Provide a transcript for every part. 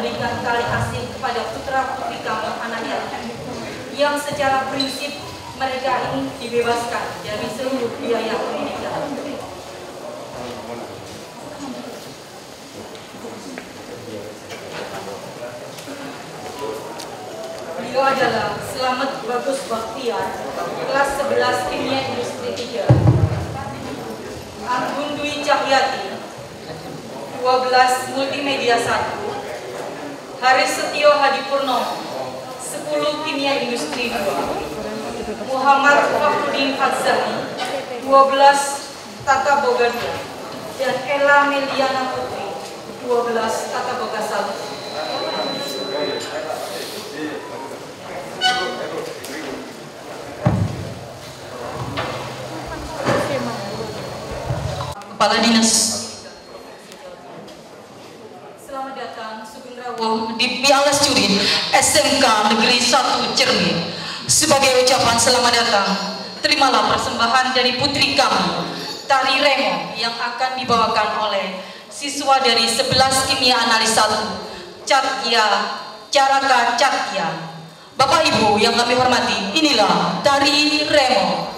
memberikan tali asih kepada putra-putri kami anak yatim yang secara prinsip mereka ini dibebaskan dari seluruh biaya pendidikan. Beliau adalah Selamat Bagus Baktiar, kelas 11 Kimia Industri 3. Anggun Dwi Cahyati, 12 Multimedia 1. Haris Setio Hadipurnomo, 10 Kimia Industri 2. Muhammad Fahrudin Fadzani, 12 Tata Boga 2. Dan Ella Meliana Putri, 12 Tata Boga 1. Kepala Dinas. Selamat datang Sugeng Rawuh Di Pialas Curin SMK Negeri 1 Cermin. Sebagai ucapan selamat datang, terimalah persembahan dari putri kami, Tari Remo, yang akan dibawakan oleh siswa dari 11 Kimia Analis 1, Catya Caraka Catya. Bapak Ibu yang kami hormati, inilah Tari Remo.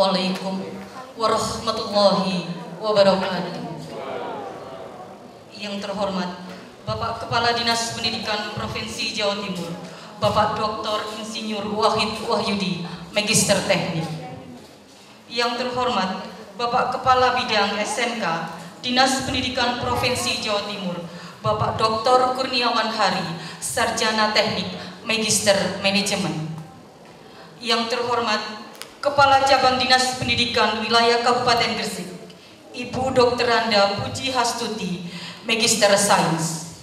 Assalamualaikum warahmatullahi wabarakatuh. Yang terhormat Bapak Kepala Dinas Pendidikan Provinsi Jawa Timur, Bapak Dr. Insinyur Wahid Wahyudi, Magister Teknik. Yang terhormat Bapak Kepala Bidang SMK Dinas Pendidikan Provinsi Jawa Timur, Bapak Dr. Kurniawan Hari, Sarjana Teknik, Magister Manajemen. Yang terhormat Kepala Cabang Dinas Pendidikan Wilayah Kabupaten Gresik, Ibu Dr. Anda Puji Hastuti, Magister Sains.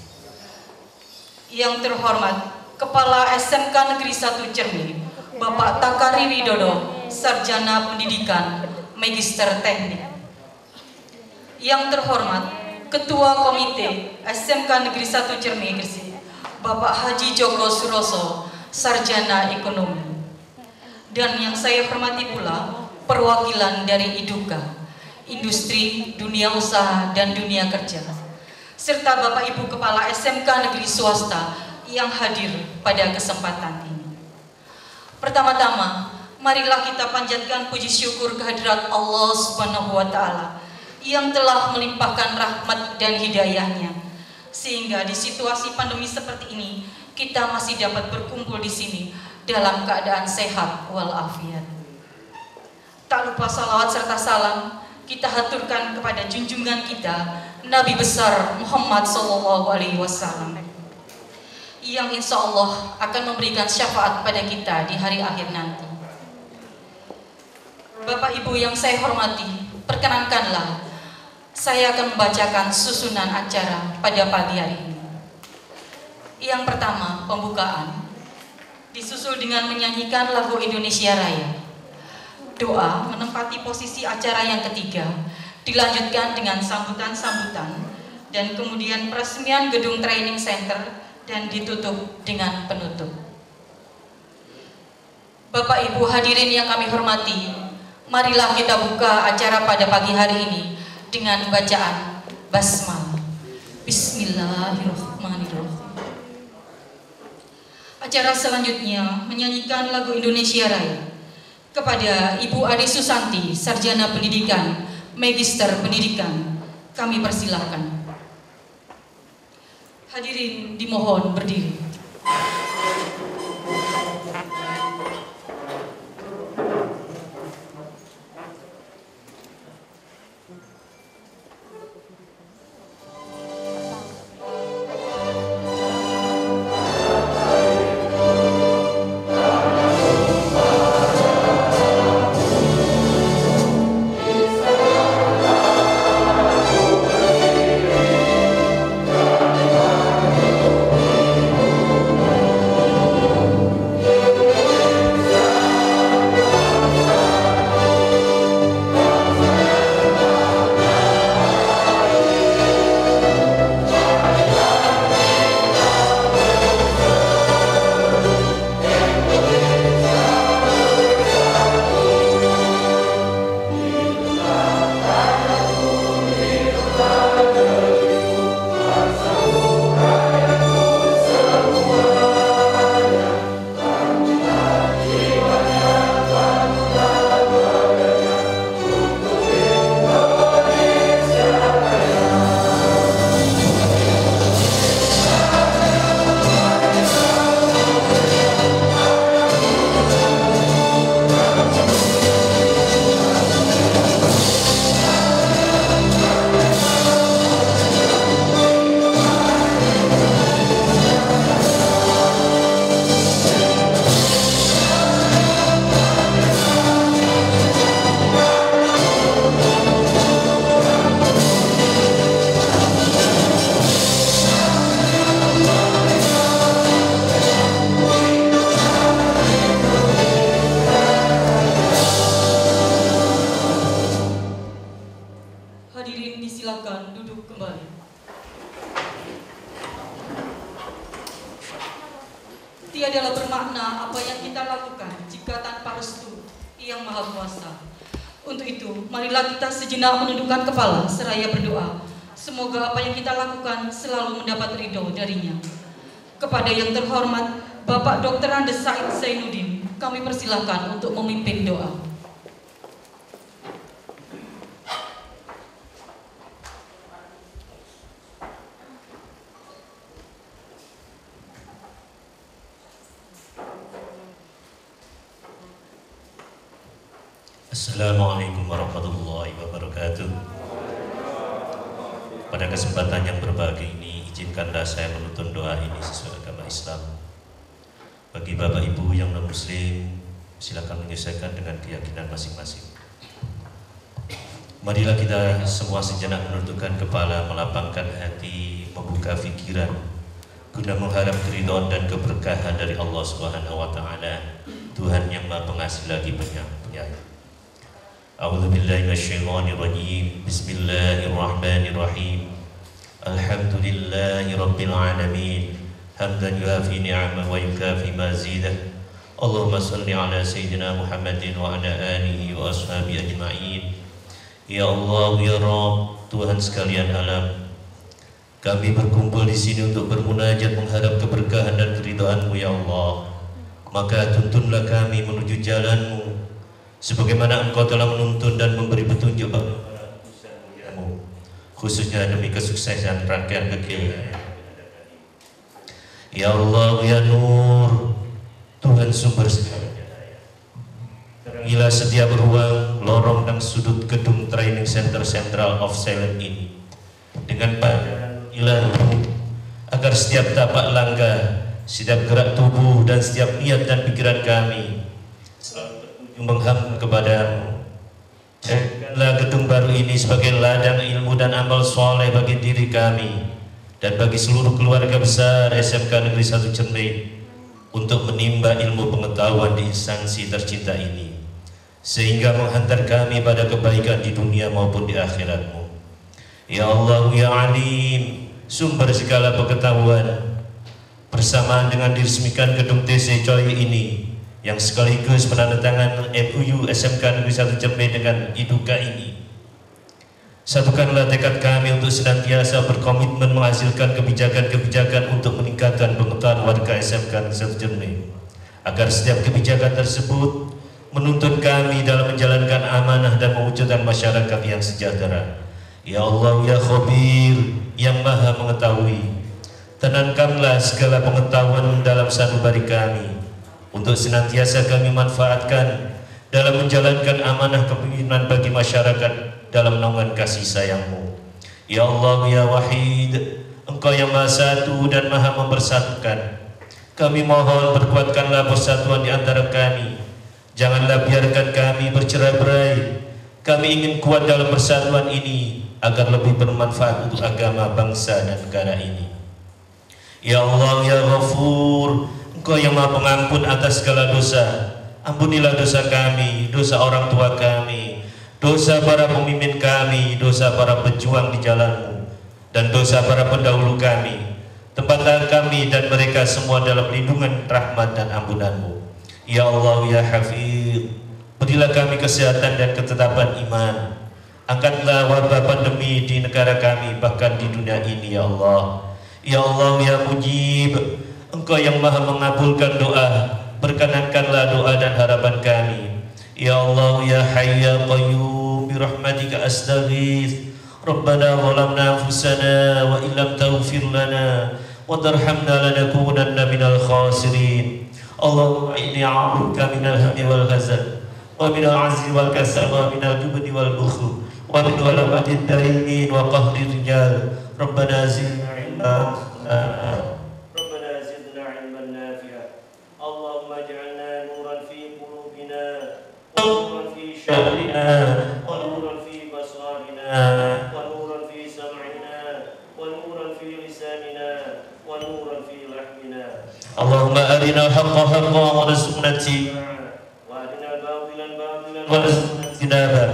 Yang terhormat Kepala SMK Negeri 1 Cermi, Bapak Takari Widodo, Sarjana Pendidikan, Magister Teknik. Yang terhormat Ketua Komite SMK Negeri 1 Cermi Gresik, Bapak Haji Joko Suroso, Sarjana Ekonomi. Dan yang saya hormati pula perwakilan dari IDUKA, Industri, Dunia Usaha, dan Dunia Kerja, serta Bapak Ibu Kepala SMK Negeri Swasta yang hadir pada kesempatan ini. Pertama-tama, marilah kita panjatkan puji syukur kehadirat Allah Subhanahu wa Ta'ala yang telah melimpahkan rahmat dan hidayahnya, sehingga di situasi pandemi seperti ini kita masih dapat berkumpul di sini dalam keadaan sehat walafiat. Tak lupa salawat serta salam kita haturkan kepada junjungan kita Nabi besar Muhammad SAW, yang insya Allah akan memberikan syafaat pada kita di hari akhir nanti. Bapak Ibu yang saya hormati, perkenankanlah saya akan membacakan susunan acara pada pagi hari ini. Yang pertama, pembukaan, disusul dengan menyanyikan lagu Indonesia Raya. Doa menempati posisi acara yang ketiga, dilanjutkan dengan sambutan-sambutan, dan kemudian peresmian gedung training center, dan ditutup dengan penutup. Bapak Ibu hadirin yang kami hormati, marilah kita buka acara pada pagi hari ini dengan bacaan basmalah. Bismillahirrahmanirrahim. Acara selanjutnya menyanyikan lagu Indonesia Raya kepada Ibu Ade Susanti, Sarjana Pendidikan, Magister Pendidikan. Kami persilahkan. Hadirin dimohon berdiri. Tiadalah bermakna apa yang kita lakukan jika tanpa restu Yang Maha Kuasa. Untuk itu, marilah kita sejenak menundukkan kepala seraya berdoa. Semoga apa yang kita lakukan selalu mendapat ridho darinya. Kepada yang terhormat Bapak Dr. Andes Said Zainuddin, kami persilahkan untuk memimpin doa. Assalamualaikum warahmatullahi wabarakatuh. Pada kesempatan yang berbahagia ini, izinkanlah saya menuntun doa ini sesuai agama Islam. Bagi Bapak Ibu yang non-muslim, silakan menyesuaikan dengan keyakinan masing-masing. Marilah kita semua sejenak menundukkan kepala, melapangkan hati, membuka pikiran, guna mengharap keridhaan dan keberkahan dari Allah Subhanahu wa Ta'ala, Tuhan yang Maha Pengasih lagi Penyayang. A'udzubillahi minasyaitonirrajim. Bismillahirrahmanirrahim. Alhamdulillahi rabbil alamin. Hamdan yuafi ni'amahu wa yukafi mazidah. Allahumma salli ala sayyidina Muhammadin wa ala alihi wa ashabihi ajma'in. Ya Allah, ya Rabb, Tuhan sekalian alam, kami berkumpul di sini untuk bermunajat mengharap keberkahan dan keridhaan-Mu ya Allah. Maka tuntunlah kami menuju jalan-Mu sebagaimana Engkau telah menuntun dan memberi petunjuk kepada utusan-Mu, khususnya demi kesuksesan rangkaian kegiatan. Ya Allah, ya Nur, Tuhan sumber segala daya, terangilah setiap ruang, lorong dan sudut gedung training center Central of Silent ini dengan pandangan Ilahi, agar setiap tapak langkah, setiap gerak tubuh dan setiap niat dan pikiran kami selalu menghamba kepadamu. Jadikanlah gedung baru ini sebagai ladang ilmu dan amal soleh bagi diri kami dan bagi seluruh keluarga besar SMK Negeri 1 Cermai untuk menimba ilmu pengetahuan di instansi tercinta ini, sehingga menghantar kami pada kebaikan di dunia maupun di akhirat-Mu. Ya Allah, ya Alim, sumber segala pengetahuan, bersamaan dengan diresmikan gedung TC Choi ini yang sekaligus penandatangan MOU SMK Negeri 1 Cermai dengan IDUKA ini, satukanlah tekad kami untuk senantiasa berkomitmen menghasilkan kebijakan-kebijakan untuk meningkatkan pengetahuan warga SMK Negeri 1 Cermai, agar setiap kebijakan tersebut menuntun kami dalam menjalankan amanah dan mewujudkan masyarakat yang sejahtera. Ya Allah, ya Khabir, yang Maha mengetahui, tenangkanlah segala pengetahuan dalam sanubari kami untuk senantiasa kami manfaatkan dalam menjalankan amanah kepemimpinan bagi masyarakat dalam naungan kasih sayang-Mu. Ya Allah, ya Wahid, Engkau yang Maha Satu dan Maha Mempersatukan, kami mohon perkuatkanlah persatuan di antara kami. Janganlah biarkan kami bercerai-berai. Kami ingin kuat dalam persatuan ini agar lebih bermanfaat untuk agama, bangsa dan negara ini. Ya Allah, ya Ghafur, Engkau yang Maha Pengampun atas segala dosa. Ampunilah dosa kami, dosa orang tua kami, dosa para pemimpin kami, dosa para pejuang di jalan-Mu, dan dosa para pendahulu kami. Tempatlah kami dan mereka semua dalam lindungan, rahmat dan ampunan-Mu. Ya Allah, ya Hafidh, berilah kami kesehatan dan ketetapan iman. Angkatlah wabah pandemi di negara kami, bahkan di dunia ini ya Allah. Ya Allah, ya Mujib, Engkau yang Maha mengabulkan doa, perkenankanlah doa dan harapan kami. Ya Allah, ya Hayy ya Qayyum, birahmatika astaghits. Rabbana zalamna anfusana wa illam taghfir lana wa tarhamna lanakunanna minal khasirin. Allahumma inni a'udzubika minal hammi wal hazan wa minal 'ajzi wal kasal wa minal jubni wal bukhl wa min ghalabati ad-dainin wa qahri rijal. Rabbana zidna 'ilma. ونورا في شهرنا ونورا في بصرنا ونورا في سمعنا ونورا في لساننا ونورا في لحمنا. اللهم أرنا الحق حقا وارزقنا اتباعه وأرنا الباطل باطلا وارزقنا اجتنابه.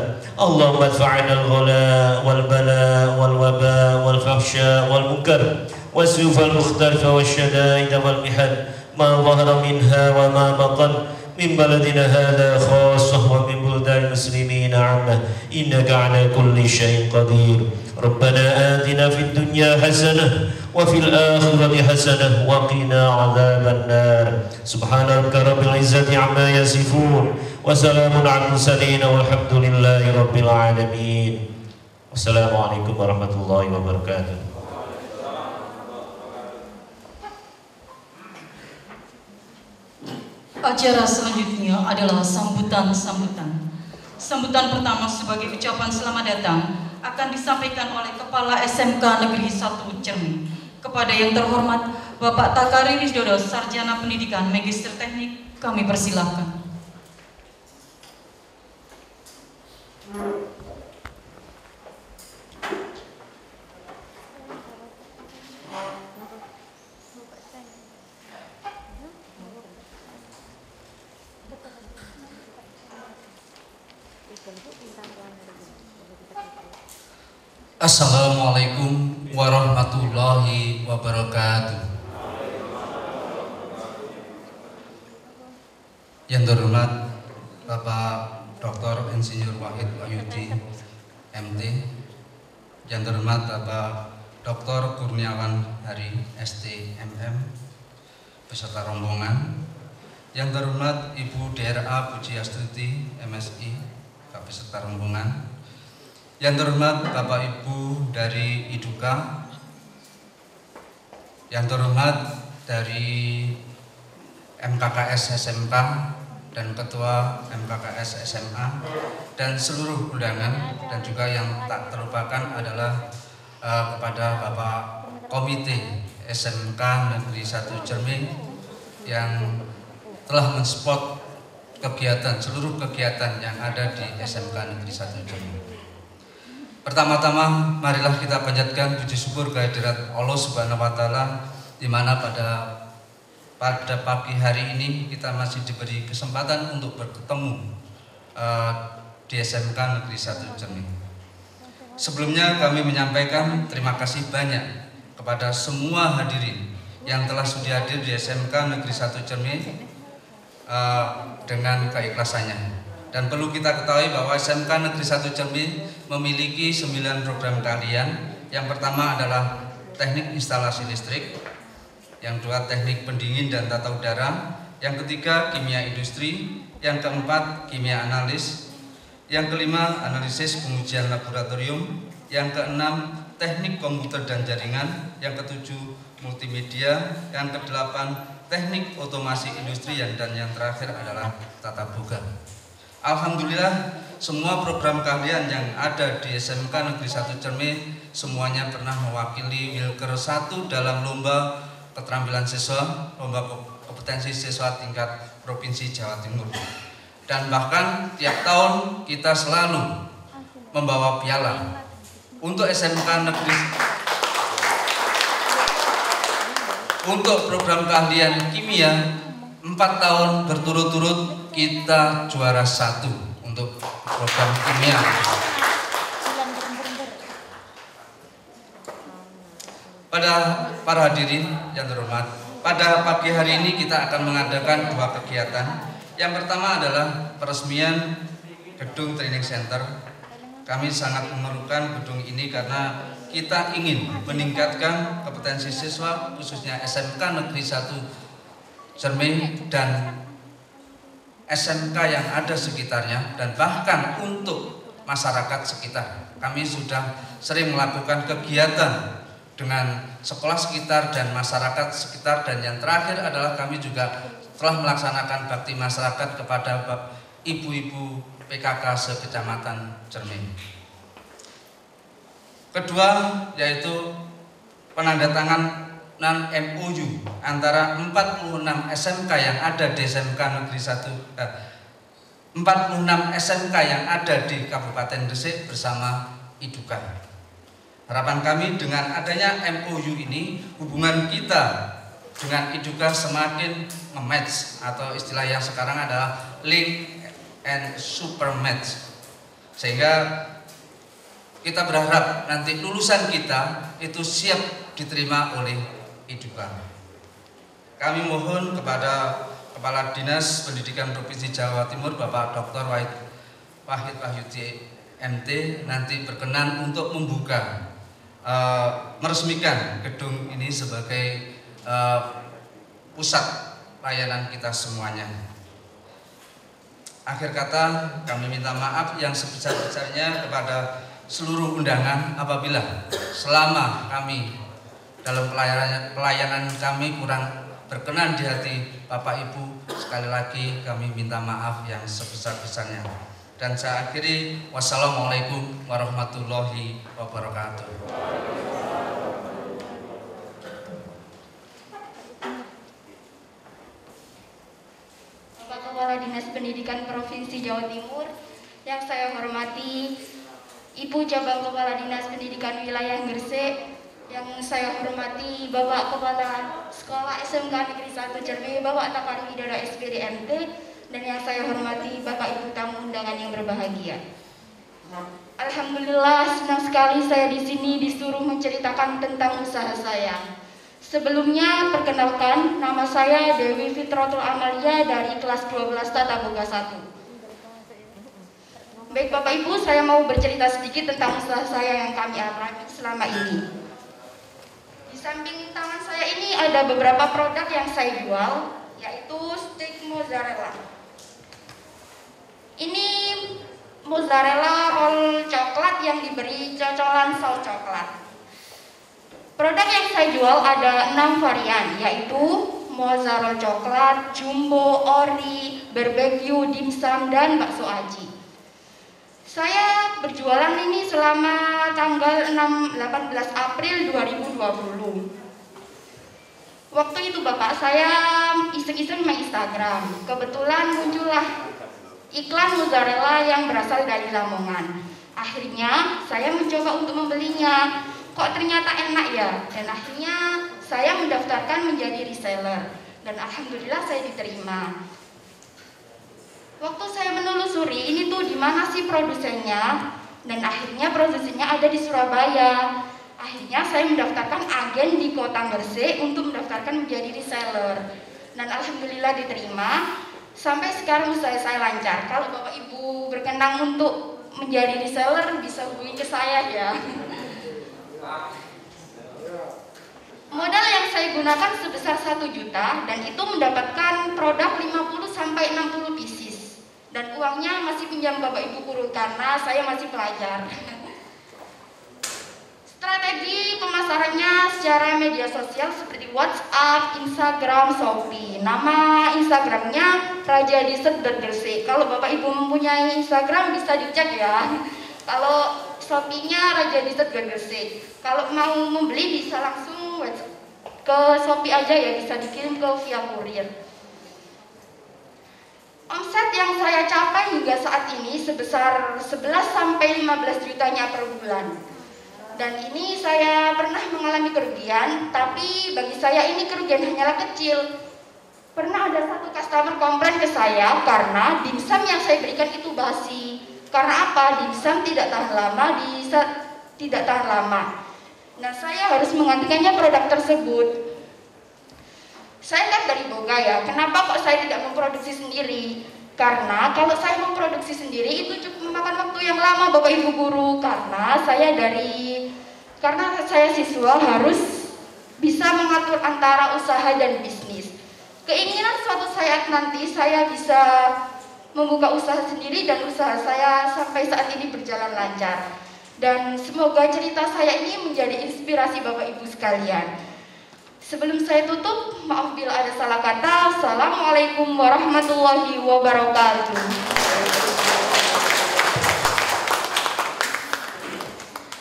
اللهم ادفع عنا الغلاء والبلاء والوباء والفحشاء والمنكر والسيوف المختلفة والشدائد والمحن ما ظهر منها وما بطن من بلدنا هذا خاصة ومن بلدان المسلمين عامة إنك على كل شيء قدير. ربنا آتنا في الدنيا حسنة وفي الآخرة حسنة وقنا عذاب النار. سبحان ربك رب العزة عما يصفون وسلام على المرسلين والحمد لله رب العالمين. والسلام عليكم ورحمة الله وبركاته. Acara selanjutnya adalah sambutan-sambutan. sambutan pertama sebagai ucapan selamat datang akan disampaikan oleh Kepala SMK Negeri 1 Cermi. Kepada yang terhormat Bapak Takari Wisdodo, Sarjana Pendidikan Magister Teknik, kami persilahkan. Assalamualaikum warahmatullahi wabarakatuh. Yang terhormat Bapak Dr. Insinyur Wahid Wahyudi MT, yang terhormat Bapak Dr. Kurniawan Hari STMM beserta rombongan, yang terhormat Ibu DRA Pujiastuti MSI beserta rombongan, yang terhormat Bapak Ibu dari IDUKA, yang terhormat dari MKKS SMK dan Ketua MKKS SMA dan seluruh undangan, dan juga yang tak terlupakan adalah kepada Bapak Komite SMK Negeri 1 Cermi yang telah mensupport seluruh kegiatan yang ada di SMK Negeri 1 Cermi. Pertama-tama marilah kita panjatkan puji syukur kehadirat Allah Subhanahu wa Ta'ala, di mana pada pagi hari ini kita masih diberi kesempatan untuk bertemu di SMK Negeri 1 Cermi. Sebelumnya kami menyampaikan terima kasih banyak kepada semua hadirin yang telah sudi hadir di SMK Negeri 1 Cermi dengan keikhlasannya. Dan perlu kita ketahui bahwa SMK Negeri 1 Cermi memiliki 9 program keahlian. Yang pertama adalah teknik instalasi listrik, yang kedua teknik pendingin dan tata udara, yang ketiga kimia industri, yang keempat kimia analis, yang kelima analisis pengujian laboratorium, yang keenam teknik komputer dan jaringan, yang ketujuh multimedia, yang kedelapan teknik otomasi industri, dan yang terakhir adalah tata boga. Alhamdulillah, semua program keahlian yang ada di SMK Negeri 1 Cermi semuanya pernah mewakili Wilker 1 dalam lomba keterampilan siswa, lomba kompetensi siswa tingkat Provinsi Jawa Timur. Dan bahkan tiap tahun kita selalu membawa piala. Untuk SMK Negeri, untuk program keahlian kimia 4 tahun berturut-turut kita juara 1 untuk program kimia. Pada para hadirin yang terhormat, pada pagi hari ini kita akan mengadakan 2 kegiatan. Yang pertama adalah peresmian gedung training center. Kami sangat memerlukan gedung ini karena kita ingin meningkatkan kompetensi siswa, khususnya SMK Negeri 1 Cermi dan SMK yang ada sekitarnya, dan bahkan untuk masyarakat sekitar. Kami sudah sering melakukan kegiatan dengan sekolah sekitar dan masyarakat sekitar, dan yang terakhir adalah kami juga telah melaksanakan bakti masyarakat kepada ibu-ibu PKK se-Kecamatan Cermi. Kedua yaitu penandatanganan MOU antara 46 SMK yang ada di SMK Negeri 1 46 SMK yang ada di Kabupaten Gresik bersama IDUKA. Harapan kami dengan adanya MOU ini, hubungan kita dengan IDUKA semakin nge-match, atau istilah yang sekarang adalah link and super match, sehingga kita berharap nanti lulusan kita itu siap diterima oleh IDUKA. Kami mohon kepada Kepala Dinas Pendidikan Provinsi Jawa Timur Bapak Dr. Wahid Wahyudi MT nanti berkenan untuk membuka, meresmikan gedung ini sebagai pusat layanan kita semuanya. Akhir kata, kami minta maaf yang sebesar-besarnya kepada seluruh undangan apabila selama kami dalam pelayanan kami kurang berkenan di hati Bapak Ibu. Sekali lagi kami minta maaf yang sebesar-besarnya. Dan saya akhiri, wassalamualaikum warahmatullahi wabarakatuh. Bapak Kepala Dinas Pendidikan Provinsi Jawa Timur, yang saya hormati Ibu Cabang Kepala Dinas Pendidikan Wilayah Gresik, yang saya hormati Bapak Kepala Sekolah SMK Negeri 1 Cermi, Bapak Takari Widodo SPD MT, dan yang saya hormati Bapak Ibu tamu undangan yang berbahagia. Alhamdulillah, senang sekali saya di sini disuruh menceritakan tentang usaha saya. Sebelumnya, perkenalkan, nama saya Dewi Fitratul Amalia dari kelas 12 Tata Boga 1. Baik Bapak Ibu, saya mau bercerita sedikit tentang usaha saya yang kami alami selama ini. Di samping tangan saya ini ada beberapa produk yang saya jual, yaitu steak mozzarella. Ini mozzarella roll coklat yang diberi cocolan saus coklat. Produk yang saya jual ada 6 varian, yaitu mozzarella coklat, jumbo, ori, barbecue, dimsum, dan bakso aji. Saya berjualan ini selama tanggal 18 April 2020. Waktu itu Bapak saya iseng-iseng main Instagram. Kebetulan muncullah iklan mozzarella yang berasal dari Lamongan. Akhirnya saya mencoba untuk membelinya. Kok ternyata enak ya? Dan akhirnya saya mendaftarkan menjadi reseller. Dan alhamdulillah saya diterima. Waktu saya menelusuri ini tuh di mana sih produsennya, dan akhirnya produsennya ada di Surabaya. Akhirnya saya mendaftarkan agen di Kota Gresik untuk mendaftarkan menjadi reseller. Dan alhamdulillah diterima. Sampai sekarang usaha saya lancar. Kalau Bapak Ibu berkenan untuk menjadi reseller bisa hubungi ke saya ya. Modal yang saya gunakan sebesar 1 juta dan itu mendapatkan produk 50 sampai 60 pieces. Dan uangnya masih pinjam Bapak Ibu guru karena saya masih pelajar. Strategi pemasarannya secara media sosial seperti WhatsApp, Instagram, Shopee. Nama Instagramnya rajadessert.gresik. Kalau Bapak Ibu mempunyai Instagram bisa dicek ya. Kalau Shopee-nya rajadessert.gresik. Kalau mau membeli bisa langsung ke Shopee aja ya, bisa dikirim ke via kurir. Omset yang saya capai hingga saat ini sebesar 11 sampai 15 jutanya per bulan. Dan ini saya pernah mengalami kerugian, tapi bagi saya ini kerugian hanyalah kecil. Pernah ada satu customer komplain ke saya karena dimsum yang saya berikan itu basi. Karena apa? Dimsum tidak tahan lama. Nah, saya harus menggantikannya produk tersebut. Saya lihat dari Boga ya, kenapa kok saya tidak memproduksi sendiri? Karena kalau saya memproduksi sendiri itu cukup memakan waktu yang lama Bapak Ibu guru. Karena saya siswa harus bisa mengatur antara usaha dan bisnis. Keinginan suatu saat nanti saya bisa membuka usaha sendiri dan usaha saya sampai saat ini berjalan lancar. Dan semoga cerita saya ini menjadi inspirasi Bapak Ibu sekalian. Sebelum saya tutup, maaf bila ada salah kata. Assalamualaikum warahmatullahi wabarakatuh.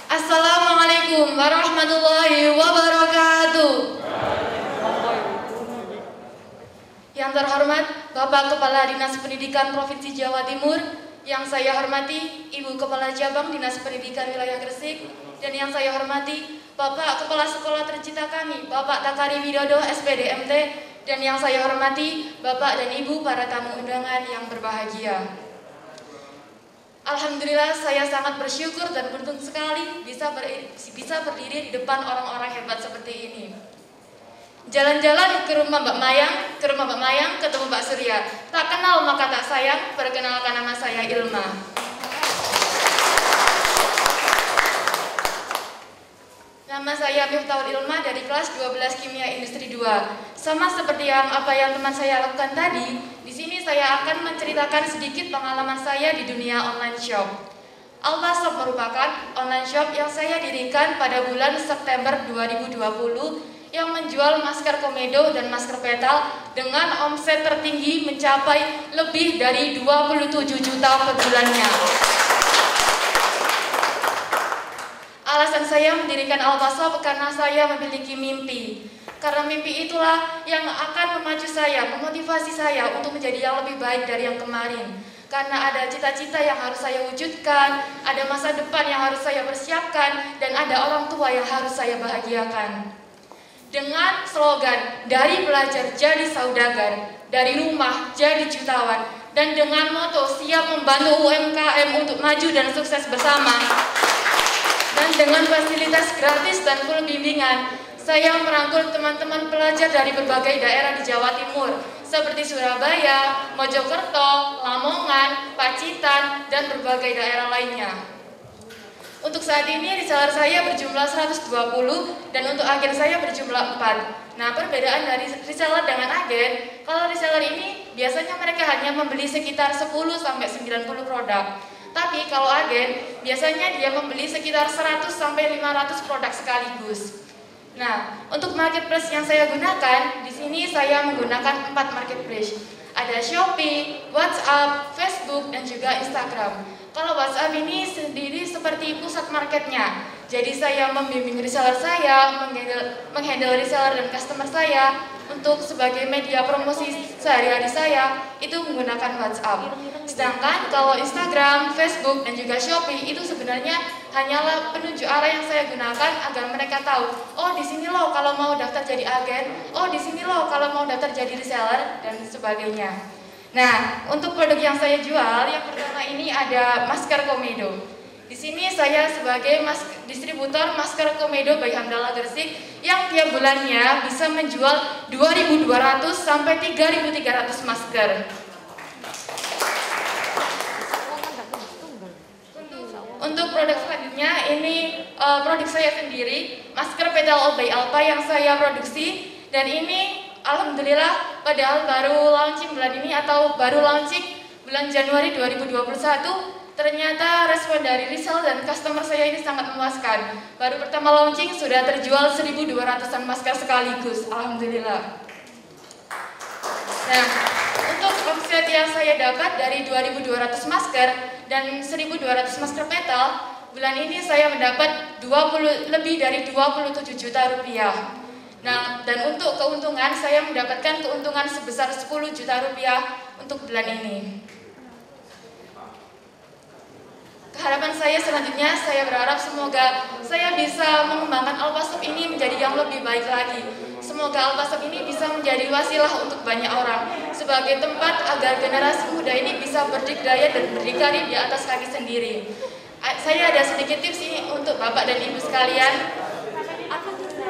Assalamualaikum warahmatullahi wabarakatuh. Yang terhormat Bapak Kepala Dinas Pendidikan Provinsi Jawa Timur, yang saya hormati Ibu Kepala Cabang Dinas Pendidikan Wilayah Gresik, dan yang saya hormati Bapak Kepala Sekolah tercinta kami, Bapak Takari Widodo SPD MT, dan yang saya hormati Bapak dan Ibu para tamu undangan yang berbahagia. Alhamdulillah saya sangat bersyukur dan beruntung sekali bisa berdiri di depan orang-orang hebat seperti ini. Jalan-jalan ke rumah Mbak Mayang, ketemu Mbak Surya. Tak kenal maka tak sayang, perkenalkan nama saya Ilma. Nama saya Miftahul Ilma dari kelas 12 Kimia Industri 2. Sama seperti apa yang teman saya lakukan tadi, di sini saya akan menceritakan sedikit pengalaman saya di dunia online shop. Alba Shop merupakan online shop yang saya dirikan pada bulan September 2020 yang menjual masker komedo dan masker petal dengan omset tertinggi mencapai lebih dari 27 juta per bulannya. Alasan saya mendirikan Al-Wasop karena saya memiliki mimpi. Karena mimpi itulah yang akan memacu saya, memotivasi saya untuk menjadi yang lebih baik dari yang kemarin. Karena ada cita-cita yang harus saya wujudkan, ada masa depan yang harus saya persiapkan, dan ada orang tua yang harus saya bahagiakan. Dengan slogan, dari belajar jadi saudagar, dari rumah jadi jutawan, dan dengan moto siap membantu UMKM untuk maju dan sukses bersama, dan dengan fasilitas gratis dan full bimbingan, saya merangkul teman-teman pelajar dari berbagai daerah di Jawa Timur, seperti Surabaya, Mojokerto, Lamongan, Pacitan, dan berbagai daerah lainnya. Untuk saat ini reseller saya berjumlah 120 dan untuk agen saya berjumlah 4. Nah, perbedaan dari reseller dengan agen, kalau reseller ini biasanya mereka hanya membeli sekitar 10-90 produk. Tapi kalau agen, biasanya dia membeli sekitar 100-500 produk sekaligus. Nah, untuk marketplace yang saya gunakan, di sini saya menggunakan 4 marketplace. Ada Shopee, WhatsApp, Facebook, dan juga Instagram. Kalau WhatsApp ini sendiri seperti pusat marketnya. Jadi saya membimbing reseller saya, menghandle reseller dan customer saya untuk sebagai media promosi sehari-hari saya itu menggunakan WhatsApp. Sedangkan kalau Instagram, Facebook, dan juga Shopee itu sebenarnya hanyalah penunjuk arah yang saya gunakan agar mereka tahu, oh di sini loh kalau mau daftar jadi agen, oh di sini loh kalau mau daftar jadi reseller dan sebagainya. Nah, untuk produk yang saya jual, yang pertama ini ada masker komedo. Di sini saya sebagai distributor masker komedo by Hamdallah Gresik yang tiap bulannya bisa menjual 2.200 sampai 3.300 masker. Untuk produk selanjutnya ini produk saya sendiri, masker petal by Alpa yang saya produksi, dan ini alhamdulillah padahal baru launching bulan ini atau baru launching bulan Januari 2021, ternyata respon dari reseller dan customer saya ini sangat memuaskan. Baru pertama launching sudah terjual 1.200-an masker sekaligus, alhamdulillah. Nah, untuk omset yang saya dapat dari 2.200 masker dan 1.200 masker petal, bulan ini saya mendapat lebih dari 27 juta rupiah. Nah, dan untuk keuntungan saya mendapatkan keuntungan sebesar 10 juta rupiah untuk bulan ini. Harapan saya selanjutnya, saya berharap semoga saya bisa mengembangkan Al-Wasop ini menjadi yang lebih baik lagi. Semoga Al-Wasop ini bisa menjadi wasilah untuk banyak orang, sebagai tempat agar generasi muda ini bisa berdikdaya dan berdikari di atas kaki sendiri. Saya ada sedikit tips ini untuk Bapak dan Ibu sekalian.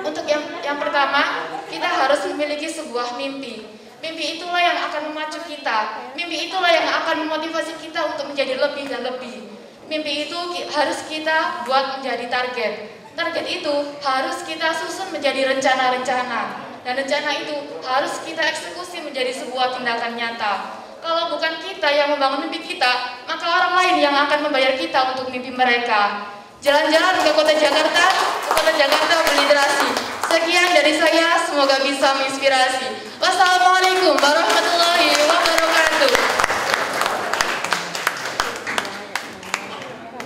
Untuk yang pertama, kita harus memiliki sebuah mimpi. Mimpi itulah yang akan memacu kita. Mimpi itulah yang akan memotivasi kita untuk menjadi lebih dan lebih. Mimpi itu harus kita buat menjadi target. Target itu harus kita susun menjadi rencana-rencana. Dan rencana itu harus kita eksekusi menjadi sebuah tindakan nyata. Kalau bukan kita yang membangun mimpi kita, maka orang lain yang akan membayar kita untuk mimpi mereka. Jalan-jalan ke kota Jakarta berliterasi. Sekian dari saya, semoga bisa menginspirasi. Wassalamualaikum warahmatullahi wabarakatuh.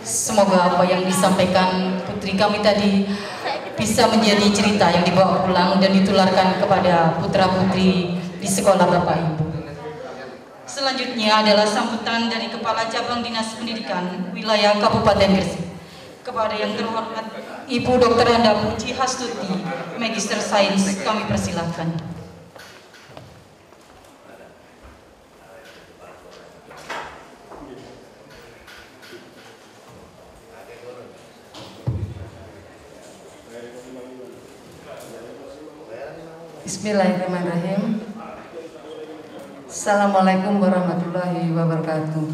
Semoga apa yang disampaikan putri kami tadi bisa menjadi cerita yang dibawa pulang dan ditularkan kepada putra-putri di sekolah Bapak Ibu. Selanjutnya adalah sambutan dari Kepala Cabang Dinas Pendidikan Wilayah Kabupaten Gresik. Kepada yang terhormat Ibu Dr. Anda Puji Hastuti, Magister Sains, kami persilahkan. Bismillahirrahmanirrahim. Assalamualaikum warahmatullahi wabarakatuh.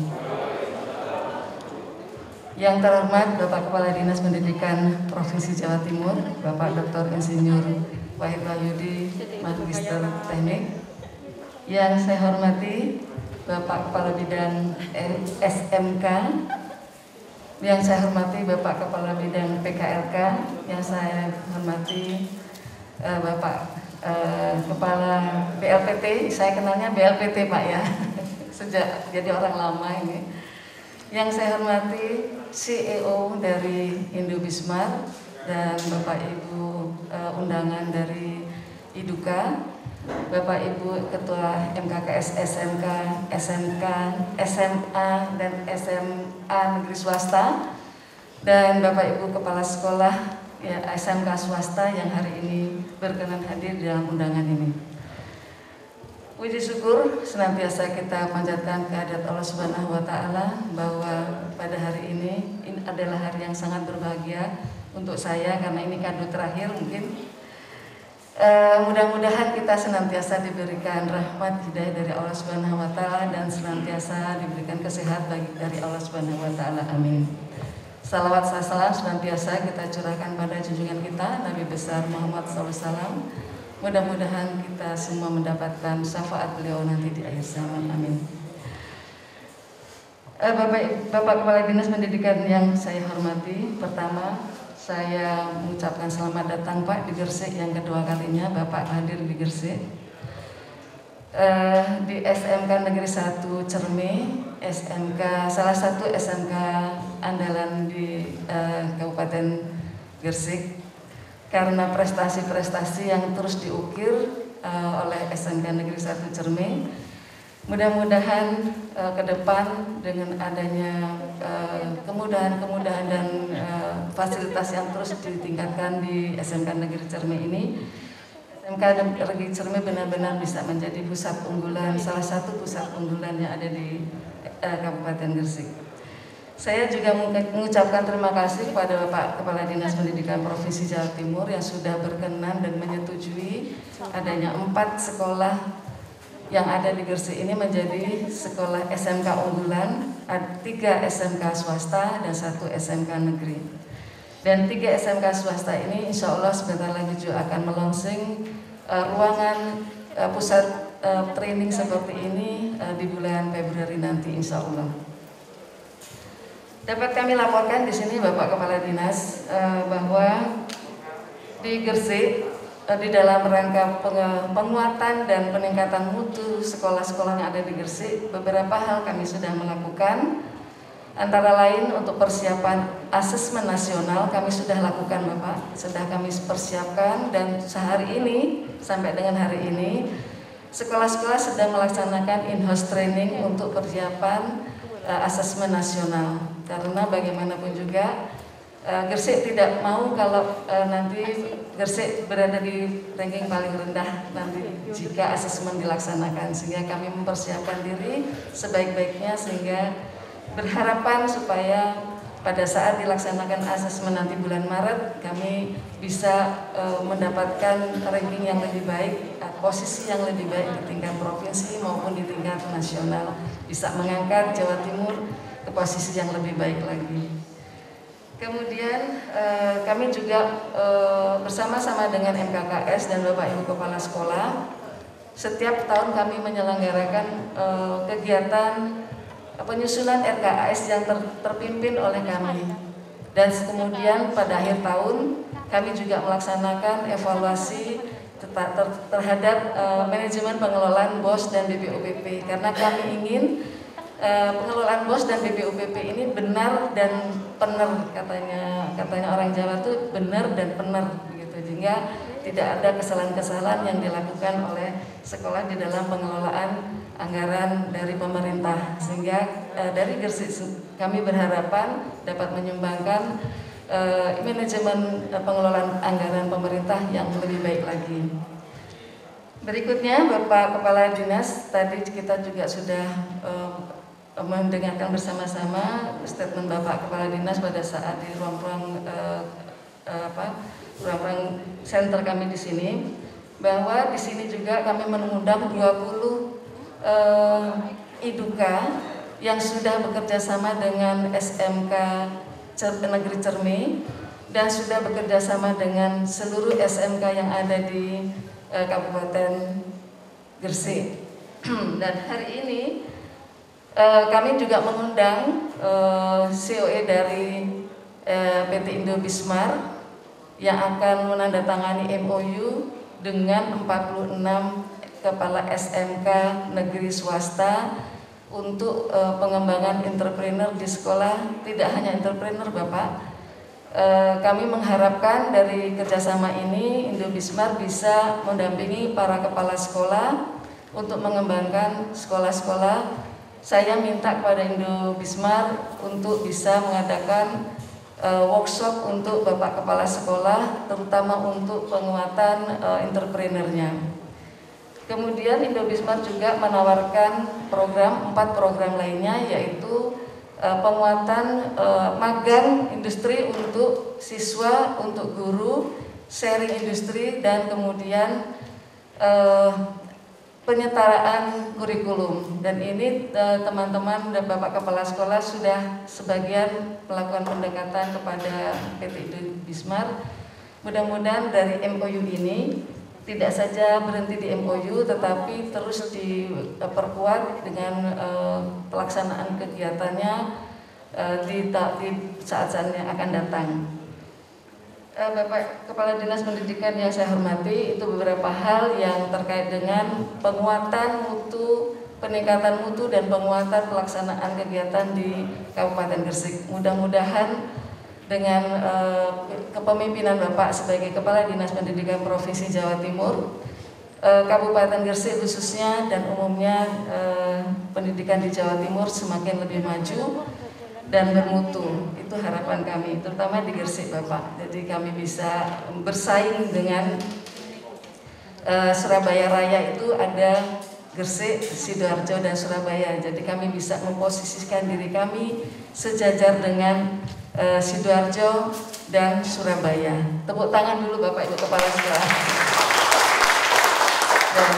Yang terhormat Bapak Kepala Dinas Pendidikan Provinsi Jawa Timur, Bapak Dr. Insinyur Wahid Wahyudi, Magister Teknik. Yang saya hormati Bapak Kepala Bidang SMK. Yang saya hormati Bapak Kepala Bidang PKLK. Yang saya hormati Bapak Kepala BLPT, saya kenalnya BLPT Pak ya, sejak jadi orang lama ini. Yang saya hormati CEO dari Indobismart dan Bapak Ibu undangan dari IDUKA, Bapak Ibu Ketua MKKS SMK, SMK, SMA dan SMA Negeri Swasta, dan Bapak Ibu Kepala Sekolah ya, SMK swasta yang hari ini berkenan hadir dalam undangan ini. Puji syukur senantiasa kita panjatkan kehadirat Allah Subhanahu wa Ta'ala bahwa pada hari ini adalah hari yang sangat berbahagia untuk saya karena ini kado terakhir mungkin. Mudah-mudahan kita senantiasa diberikan rahmat hidayah dari Allah Subhanahu wa Ta'ala dan senantiasa diberikan kesehatan dari Allah Subhanahu wa Ta'ala. Amin. Salawat salam senantiasa kita curahkan pada junjungan kita Nabi besar Muhammad SAW. Mudah-mudahan kita semua mendapatkan syafaat beliau nanti di akhir zaman. Amin. Bapak Kepala Dinas Pendidikan yang saya hormati, pertama saya mengucapkan selamat datang Pak di Gresik yang kedua kalinya Bapak hadir di Gresik. Di SMK Negeri 1 Cermi, SMK salah satu SMK andalan di Kabupaten Gresik, karena prestasi-prestasi yang terus diukir oleh SMK Negeri 1 Cermi. Mudah-mudahan ke depan dengan adanya kemudahan-kemudahan dan fasilitas yang terus ditingkatkan di SMK Negeri Cermi ini, SMK Negeri Cermi benar-benar bisa menjadi pusat unggulan, salah satu pusat unggulan yang ada di Kabupaten Gresik. Saya juga mengucapkan terima kasih kepada Bapak Kepala Dinas Pendidikan Provinsi Jawa Timur yang sudah berkenan dan menyetujui adanya 4 sekolah yang ada di Gresik ini menjadi sekolah SMK unggulan, 3 SMK swasta dan 1 SMK negeri. Dan 3 SMK swasta ini insya Allah sebentar lagi juga akan melonsing ruangan pusat training seperti ini di bulan Februari nanti insya Allah. Dapat kami laporkan di sini Bapak Kepala Dinas bahwa di Gresik di dalam rangka penguatan dan peningkatan mutu sekolah-sekolah yang ada di Gresik, beberapa hal kami sudah melakukan. Antara lain untuk persiapan asesmen nasional kami sudah lakukan Bapak, sudah kami persiapkan, dan sehari ini sampai dengan hari ini sekolah-sekolah sedang melaksanakan in-house training untuk persiapan asesmen nasional. Karena bagaimanapun juga Gresik tidak mau kalau nanti Gresik berada di ranking paling rendah nanti jika asesmen dilaksanakan, sehingga kami mempersiapkan diri sebaik-baiknya sehingga berharapan supaya pada saat dilaksanakan asesmen nanti bulan Maret kami bisa mendapatkan ranking yang lebih baik, posisi yang lebih baik di tingkat provinsi maupun di tingkat nasional, bisa mengangkat Jawa Timur ke posisi yang lebih baik lagi. Kemudian kami juga bersama-sama dengan MKKS dan Bapak Ibu Kepala Sekolah, setiap tahun kami menyelenggarakan kegiatan penyusunan RKAS yang terpimpin oleh kami. Dan kemudian pada akhir tahun kami juga melaksanakan evaluasi terhadap manajemen pengelolaan BOS dan BPUPP, karena kami ingin pengelolaan BOS dan BPUPP ini benar dan benar, katanya orang Jawa itu benar dan benar begitu, sehingga tidak ada kesalahan-kesalahan yang dilakukan oleh sekolah di dalam pengelolaan anggaran dari pemerintah, sehingga dari Gresik kami berharapan dapat menyumbangkan manajemen pengelolaan anggaran pemerintah yang lebih baik lagi. Berikutnya Bapak Kepala Dinas, tadi kita juga sudah mendengarkan bersama-sama statement Bapak Kepala Dinas pada saat di ruang-ruang center kami di sini, bahwa di sini juga kami mengundang 20 IDUKA yang sudah bekerja sama dengan SMK Negeri Cermi dan sudah bekerja sama dengan seluruh SMK yang ada di Kabupaten Gresik. Dan hari ini kami juga mengundang COE dari PT Indobismart yang akan menandatangani MOU dengan 46 kepala SMK negeri swasta untuk pengembangan entrepreneur di sekolah. Tidak hanya entrepreneur Bapak, kami mengharapkan dari kerjasama ini Indobismart bisa mendampingi para kepala sekolah untuk mengembangkan sekolah-sekolah. Saya minta kepada Indobismart untuk bisa mengadakan workshop untuk Bapak Kepala Sekolah, terutama untuk penguatan entrepreneurnya. Kemudian Indobismart juga menawarkan 4 program lainnya, yaitu penguatan magang industri untuk siswa, untuk guru, sharing industri, dan kemudian penyetaraan kurikulum. Dan ini teman-teman dan Bapak Kepala Sekolah sudah sebagian melakukan pendekatan kepada PT Indobismart. Mudah-mudahan dari MOU ini tidak saja berhenti di MOU, tetapi terus diperkuat dengan pelaksanaan kegiatannya di saat-saat yang akan datang. Bapak Kepala Dinas Pendidikan yang saya hormati, itu beberapa hal yang terkait dengan penguatan mutu, peningkatan mutu dan penguatan pelaksanaan kegiatan di Kabupaten Gresik. Mudah-mudahan dengan kepemimpinan Bapak sebagai Kepala Dinas Pendidikan Provinsi Jawa Timur, Kabupaten Gresik khususnya dan umumnya pendidikan di Jawa Timur semakin lebih maju dan bermutu. Itu harapan kami, terutama di Gresik Bapak. Jadi kami bisa bersaing dengan Surabaya Raya, itu ada Gresik, Sidoarjo, dan Surabaya. Jadi kami bisa memposisikan diri kami sejajar dengan Sidoarjo dan Surabaya. Tepuk tangan dulu Bapak Ibu Kepala Sekolah. Dan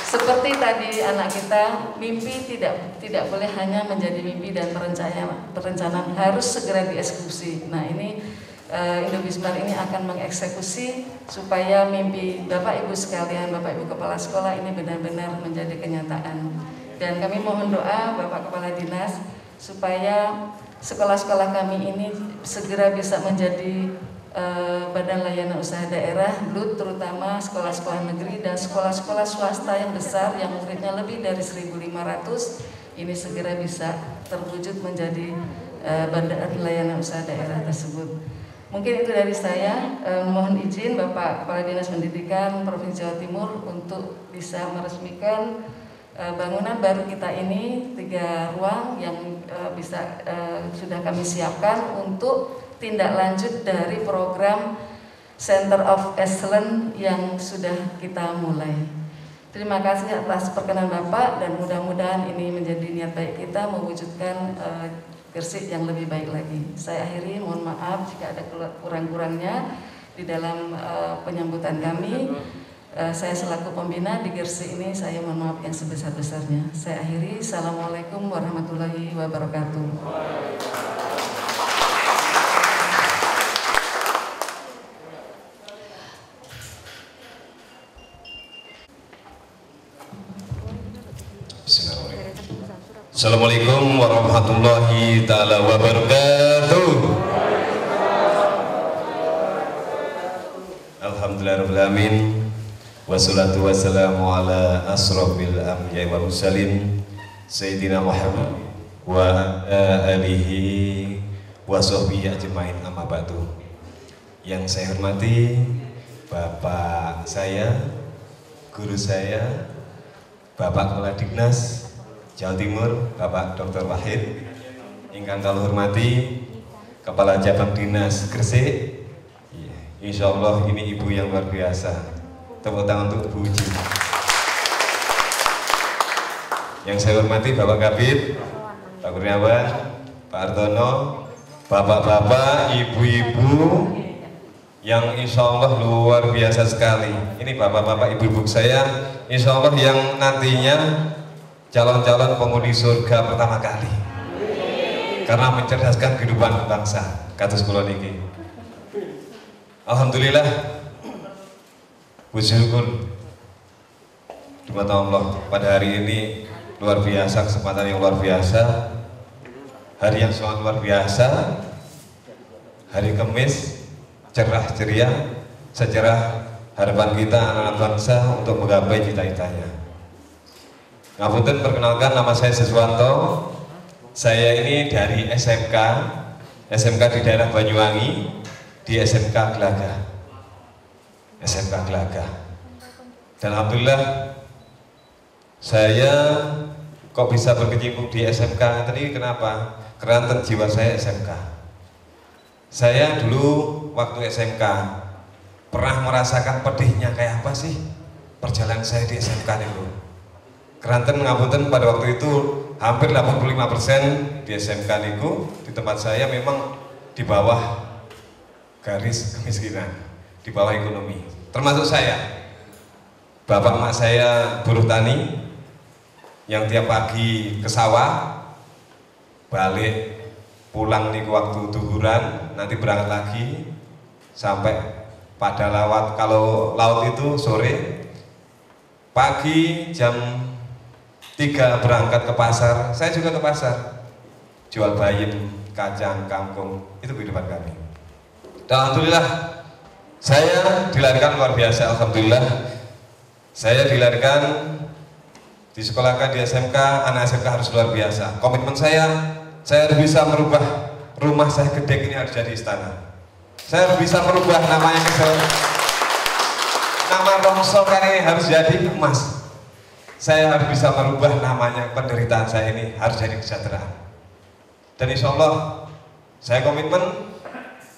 seperti tadi anak kita, mimpi tidak boleh hanya menjadi mimpi dan perencanaan, harus segera dieksekusi. Nah ini Indobismart ini akan mengeksekusi supaya mimpi Bapak Ibu sekalian, Bapak Ibu Kepala Sekolah ini benar-benar menjadi kenyataan. Dan kami mohon doa Bapak Kepala Dinas supaya sekolah-sekolah kami ini segera bisa menjadi Badan Layanan Usaha Daerah, BLUT, terutama sekolah-sekolah negeri dan sekolah-sekolah swasta yang besar yang muridnya lebih dari 1.500, ini segera bisa terwujud menjadi Badan Layanan Usaha Daerah tersebut. Mungkin itu dari saya. Mohon izin Bapak Kepala Dinas Pendidikan Provinsi Jawa Timur untuk bisa meresmikan bangunan baru kita ini, 3 ruang yang sudah kami siapkan untuk tindak lanjut dari program Center of Excellence yang sudah kita mulai. Terima kasih atas perkenan Bapak, dan mudah-mudahan ini menjadi niat baik kita mewujudkan Gresik yang lebih baik lagi. Saya akhiri, mohon maaf jika ada kurang-kurangnya di dalam penyambutan kami. Saya selaku pembina di Gresik ini, saya mohon maaf yang sebesar-besarnya. Saya akhiri, Assalamualaikum warahmatullahi wabarakatuh. Assalamualaikum warahmatullahi ta'ala wabarakatuh. Alhamdulillahirrahmanirrahim. Wassalatu wassalamu ala asrofil anbiya'i wal mursalin Sayyidina Muhammad wa alihi wa sahbihi ajmain, amma ba'du. Yang saya hormati Bapak saya, guru saya, Bapak Kepala Dinas Jawa Timur, Bapak Dr. Wahid. Ingkang kula hormati Kepala Cabang Dinas Gresik. Insya Allah ini ibu yang luar biasa. Tepuk tangan untuk Ibu Uji. Yang saya hormati Bapak Kabid, Pak Kurniawan, Pak Artono, Bapak-bapak, ibu-ibu yang insya Allah luar biasa sekali. Ini bapak-bapak, ibu-ibu saya, insya Allah yang nantinya calon-calon penghuni surga pertama kali, karena mencerdaskan kehidupan bangsa. Kados kula niki. Alhamdulillah, puji syukur kepada Allah pada hari ini luar biasa, kesempatan yang luar biasa, hari yang sangat luar biasa, hari Kamis cerah ceria, secerah harapan kita anak-anak bangsa untuk menggapai cita-citanya. Ngapunten, perkenalkan, nama saya Siswanto. Saya ini dari SMK di daerah Banyuwangi, di SMK Gelagah. SMK Gelagah. Dan alhamdulillah saya kok bisa berkecimpung di SMK tadi, kenapa? Karena jiwa saya SMK. Saya dulu waktu SMK pernah merasakan pedihnya kayak apa sih perjalanan saya di SMK itu. Keranten ngapunten, pada waktu itu hampir 85% di SMK niku di tempat saya memang di bawah garis kemiskinan, di bawah ekonomi. Termasuk saya. Bapak emak saya buruh tani yang tiap pagi ke sawah, balik pulang niku waktu duhuran, nanti berangkat lagi sampai pada laut. Kalau laut itu sore, pagi jam 3 berangkat ke pasar. Saya juga ke pasar, jual bayam, kacang, kangkung. Itu kehidupan kami. Dan alhamdulillah saya dilahirkan luar biasa. Alhamdulillah saya dilahirkan, disekolahkan di SMK. Anak SMK harus luar biasa. Komitmen saya harus bisa merubah rumah saya gede ini harus jadi istana. Saya harus bisa merubah namanya nama rongsokan ini harus jadi emas. Saya harus bisa merubah namanya penderitaan saya ini harus jadi kesejahteraan. Dan insya Allah saya komitmen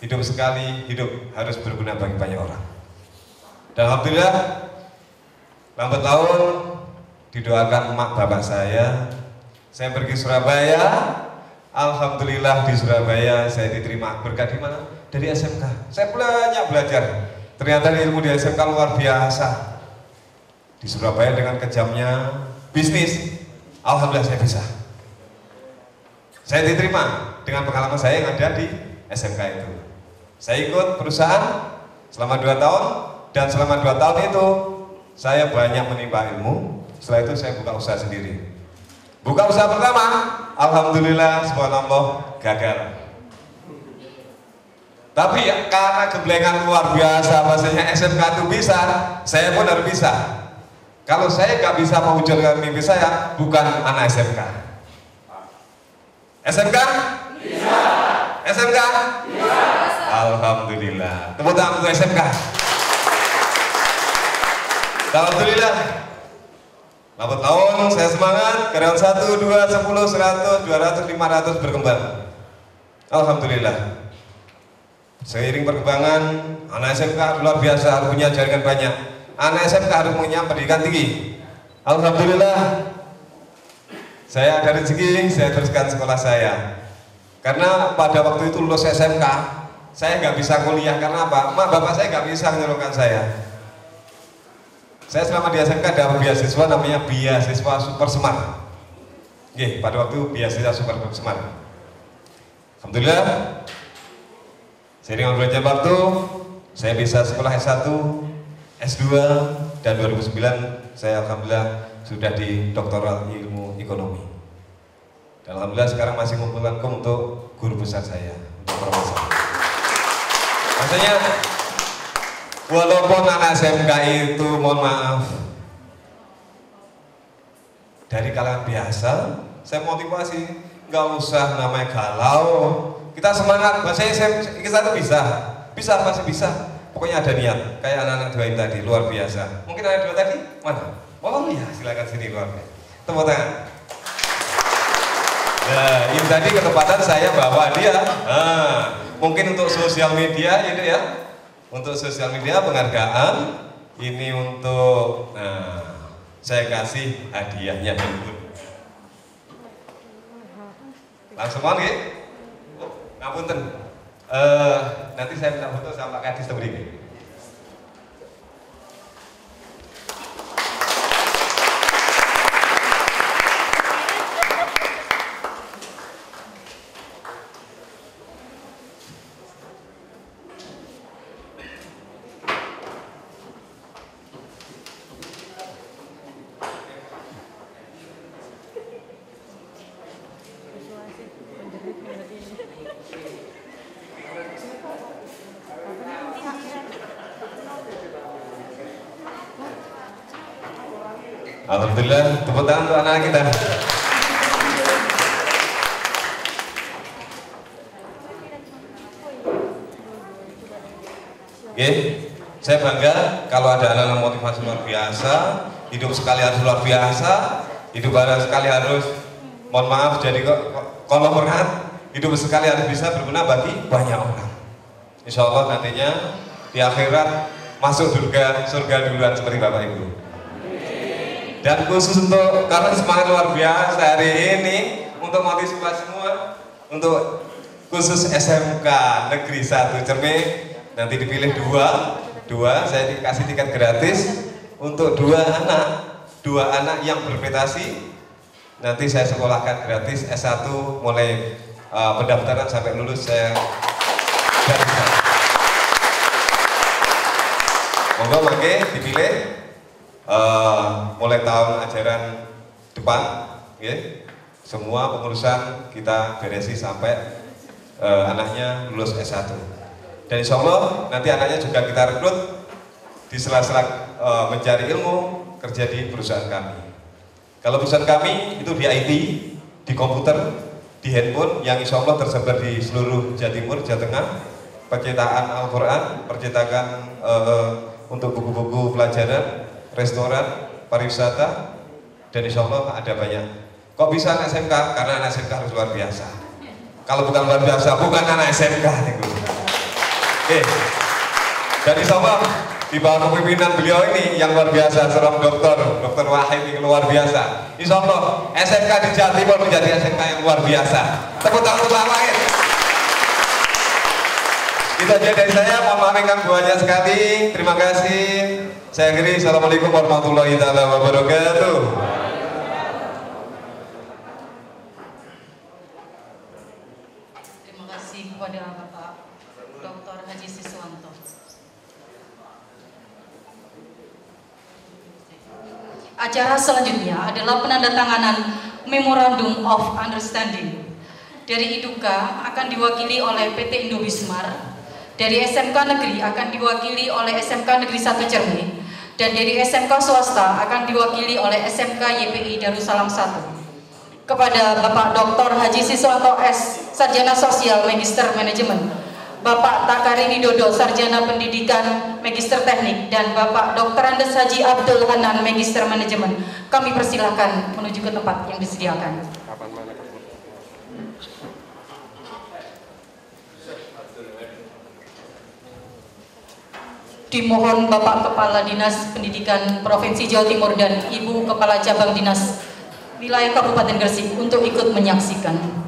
hidup sekali, hidup harus berguna bagi banyak orang. Dan alhamdulillah lambat laun didoakan emak bapak saya pergi Surabaya. Alhamdulillah di Surabaya saya diterima berkat di mana? Dari SMK. Saya banyak belajar. Ternyata ilmu di SMK luar biasa. Di Surabaya dengan kejamnya bisnis, alhamdulillah saya bisa. Saya diterima dengan pengalaman saya yang ada di SMK itu. Saya ikut perusahaan selama 2 tahun, dan selama 2 tahun itu saya banyak menimba ilmu. Setelah itu saya buka usaha sendiri. Buka usaha pertama, alhamdulillah subhanallah gagal. Tapi ya, karena gemblengan luar biasa bahasanya SMK itu bisa, saya pun harus bisa. Kalau saya nggak bisa mewujudkan mimpi saya, bukan anak SMK. SMK? Bisa. SMK? Bisa. Alhamdulillah. Tepuk tangan untuk SMK. Alhamdulillah. 8 tahun saya semangat, karyawan 1, 2, 10, 100, 200, 500 berkembang. Alhamdulillah. Seiring perkembangan, anak SMK luar biasa, harus punya jaringan banyak. Anak SMK harus punya pendidikan tinggi. Alhamdulillah, saya ada rezeki, saya teruskan sekolah saya. Karena pada waktu itu lulus SMK, saya nggak bisa kuliah karena apa? Mak bapak saya nggak bisa menyuruhkan saya. Saya selama di SMK ada beasiswa namanya beasiswa Super Smart. Oke, pada waktu beasiswa Super Smart. Alhamdulillah, seiring belajar waktu, saya bisa sekolah S1, S2, dan 2009 saya alhamdulillah sudah di doktoral ilmu ekonomi. Dan alhamdulillah sekarang masih mengumpulkan untuk guru besar saya, untuk profesor. Maksudnya walaupun anak SMK itu mohon maaf dari kalangan biasa, saya motivasi nggak usah namanya galau, kita semangat. Bahasanya kita tuh bisa pasti bisa. Pokoknya ada niat, kayak anak-anak doain tadi, luar biasa. Mungkin anak dua tadi, mana? Oh iya, silakan sini luar biasa. Tepuk tangan. Nah, ini tadi ketepatan saya bawa dia. Mungkin untuk sosial media ini ya, untuk sosial media penghargaan. Ini untuk, saya kasih hadiahnya dulu. Langsung mau nih? Ngapunten. Nanti saya minta foto sama Pak Kadis Tembriki. Alhamdulillah, tepuk tangan untuk anak kita. Oke, saya bangga kalau ada anak-anak motivasi luar biasa, hidup sekali harus luar biasa, hidup sekali harus, mohon maaf jadi konglomerat, hidup sekali harus bisa berguna bagi banyak orang. Insya Allah nantinya di akhirat masuk surga duluan seperti Bapak Ibu. Dan khusus untuk karena semangat luar biasa hari ini untuk motivasi semua, untuk khusus SMK Negeri 1 Cermin nanti dipilih dua, saya dikasih tiket gratis untuk dua anak yang berprestasi. Nanti saya sekolahkan gratis S1 mulai pendaftaran sampai lulus saya gratis. Monggo mangke dipilih mulai tahun ajaran depan, ya. Semua pengurusan kita beresi sampai anaknya lulus S1. Dan insya Allah nanti anaknya juga kita rekrut di sela-sela mencari ilmu kerja di perusahaan kami. Kalau perusahaan kami itu di IT, di komputer, di handphone yang insya Allah tersebar di seluruh Jawa Timur, Jawa Tengah, percetakan Al-Quran, percetakan untuk buku-buku pelajaran, restoran, pariwisata, dan insya Allah ada banyak. Kok bisa anak SMK? Karena anak SMK harus luar biasa. Kalau bukan luar biasa, bukan anak SMK. Oke. Dan insya Allah di bawah kepemimpinan beliau ini yang luar biasa, seorang Dr. Wahid yang luar biasa. Insya Allah SMK di Jawa Timur menjadi SMK yang luar biasa. Tepuk tangan untuk Pak Wahid. Itu aja dari saya, mohon maaf yang banyak sekali. Terima kasih. Saya akhiri. Assalamualaikum warahmatullahi wabarakatuh. Terima kasih kepada Bapak Dr. Haji Siswanto. Acara selanjutnya adalah penandatanganan Memorandum of Understanding. Dari IDUKA akan diwakili oleh PT Indowismar. Dari SMK Negeri akan diwakili oleh SMK Negeri 1 Cermin, dan dari SMK swasta akan diwakili oleh SMK YPI Darussalam 1. Kepada Bapak Dr. Haji Siswanto S, Sarjana Sosial Magister Manajemen, Bapak Takari Widodo, Sarjana Pendidikan Magister Teknik, dan Bapak Dr. Andes Haji Abdul Hanan, Magister Manajemen, kami persilahkan menuju ke tempat yang disediakan. Dimohon Bapak Kepala Dinas Pendidikan Provinsi Jawa Timur dan Ibu Kepala Cabang Dinas Wilayah Kabupaten Gresik untuk ikut menyaksikan.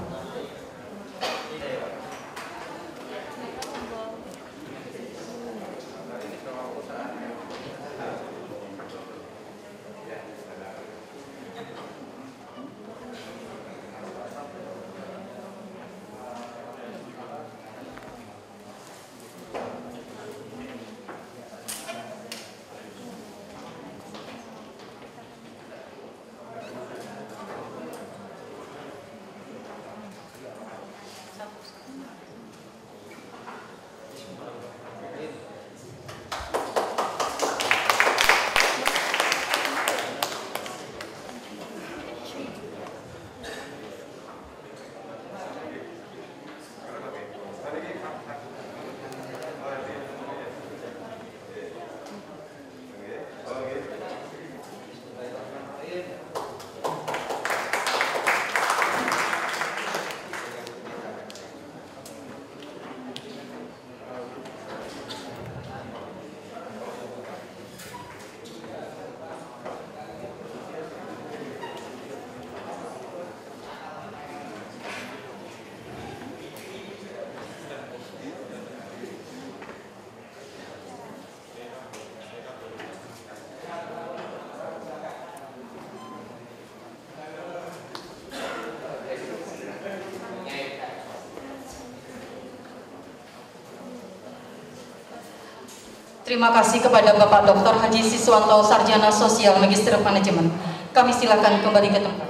Terima kasih kepada Bapak Dr. Haji Siswanto, Sarjana Sosial Magister Manajemen. Kami silakan kembali ke tempat.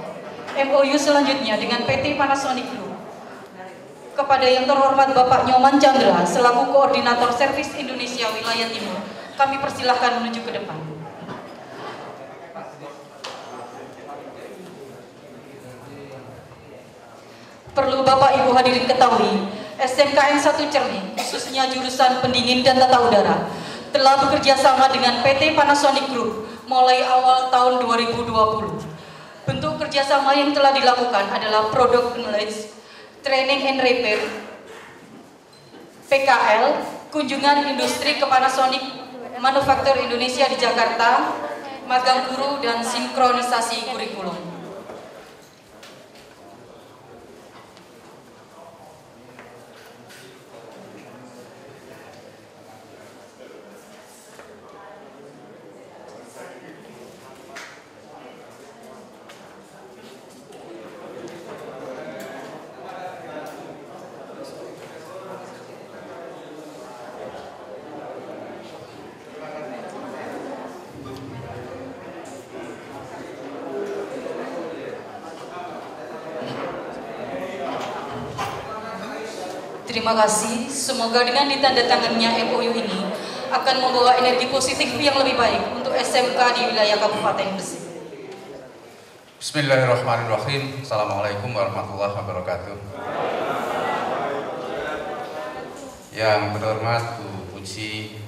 MOU selanjutnya dengan PT Panasonic Group. Kepada yang terhormat Bapak Nyoman Chandra selaku Koordinator Servis Indonesia Wilayah Timur, kami persilahkan menuju ke depan. Perlu Bapak Ibu hadirin ketahui, SMKN 1 Cermi, khususnya jurusan pendingin dan tata udara, telah bekerja sama dengan PT Panasonic Group mulai awal tahun 2020. Bentuk kerjasama yang telah dilakukan adalah Product Knowledge, Training and Repair, PKL, kunjungan industri ke Panasonic Manufaktur Indonesia di Jakarta, magang guru, dan sinkronisasi kurikulum. Terima kasih, semoga dengan ditandatangannya MOU ini akan membawa energi positif yang lebih baik untuk SMK di wilayah Kabupaten Gresik. Bismillahirrahmanirrahim. Assalamualaikum warahmatullahi wabarakatuh. Yang terhormat Bu Puji,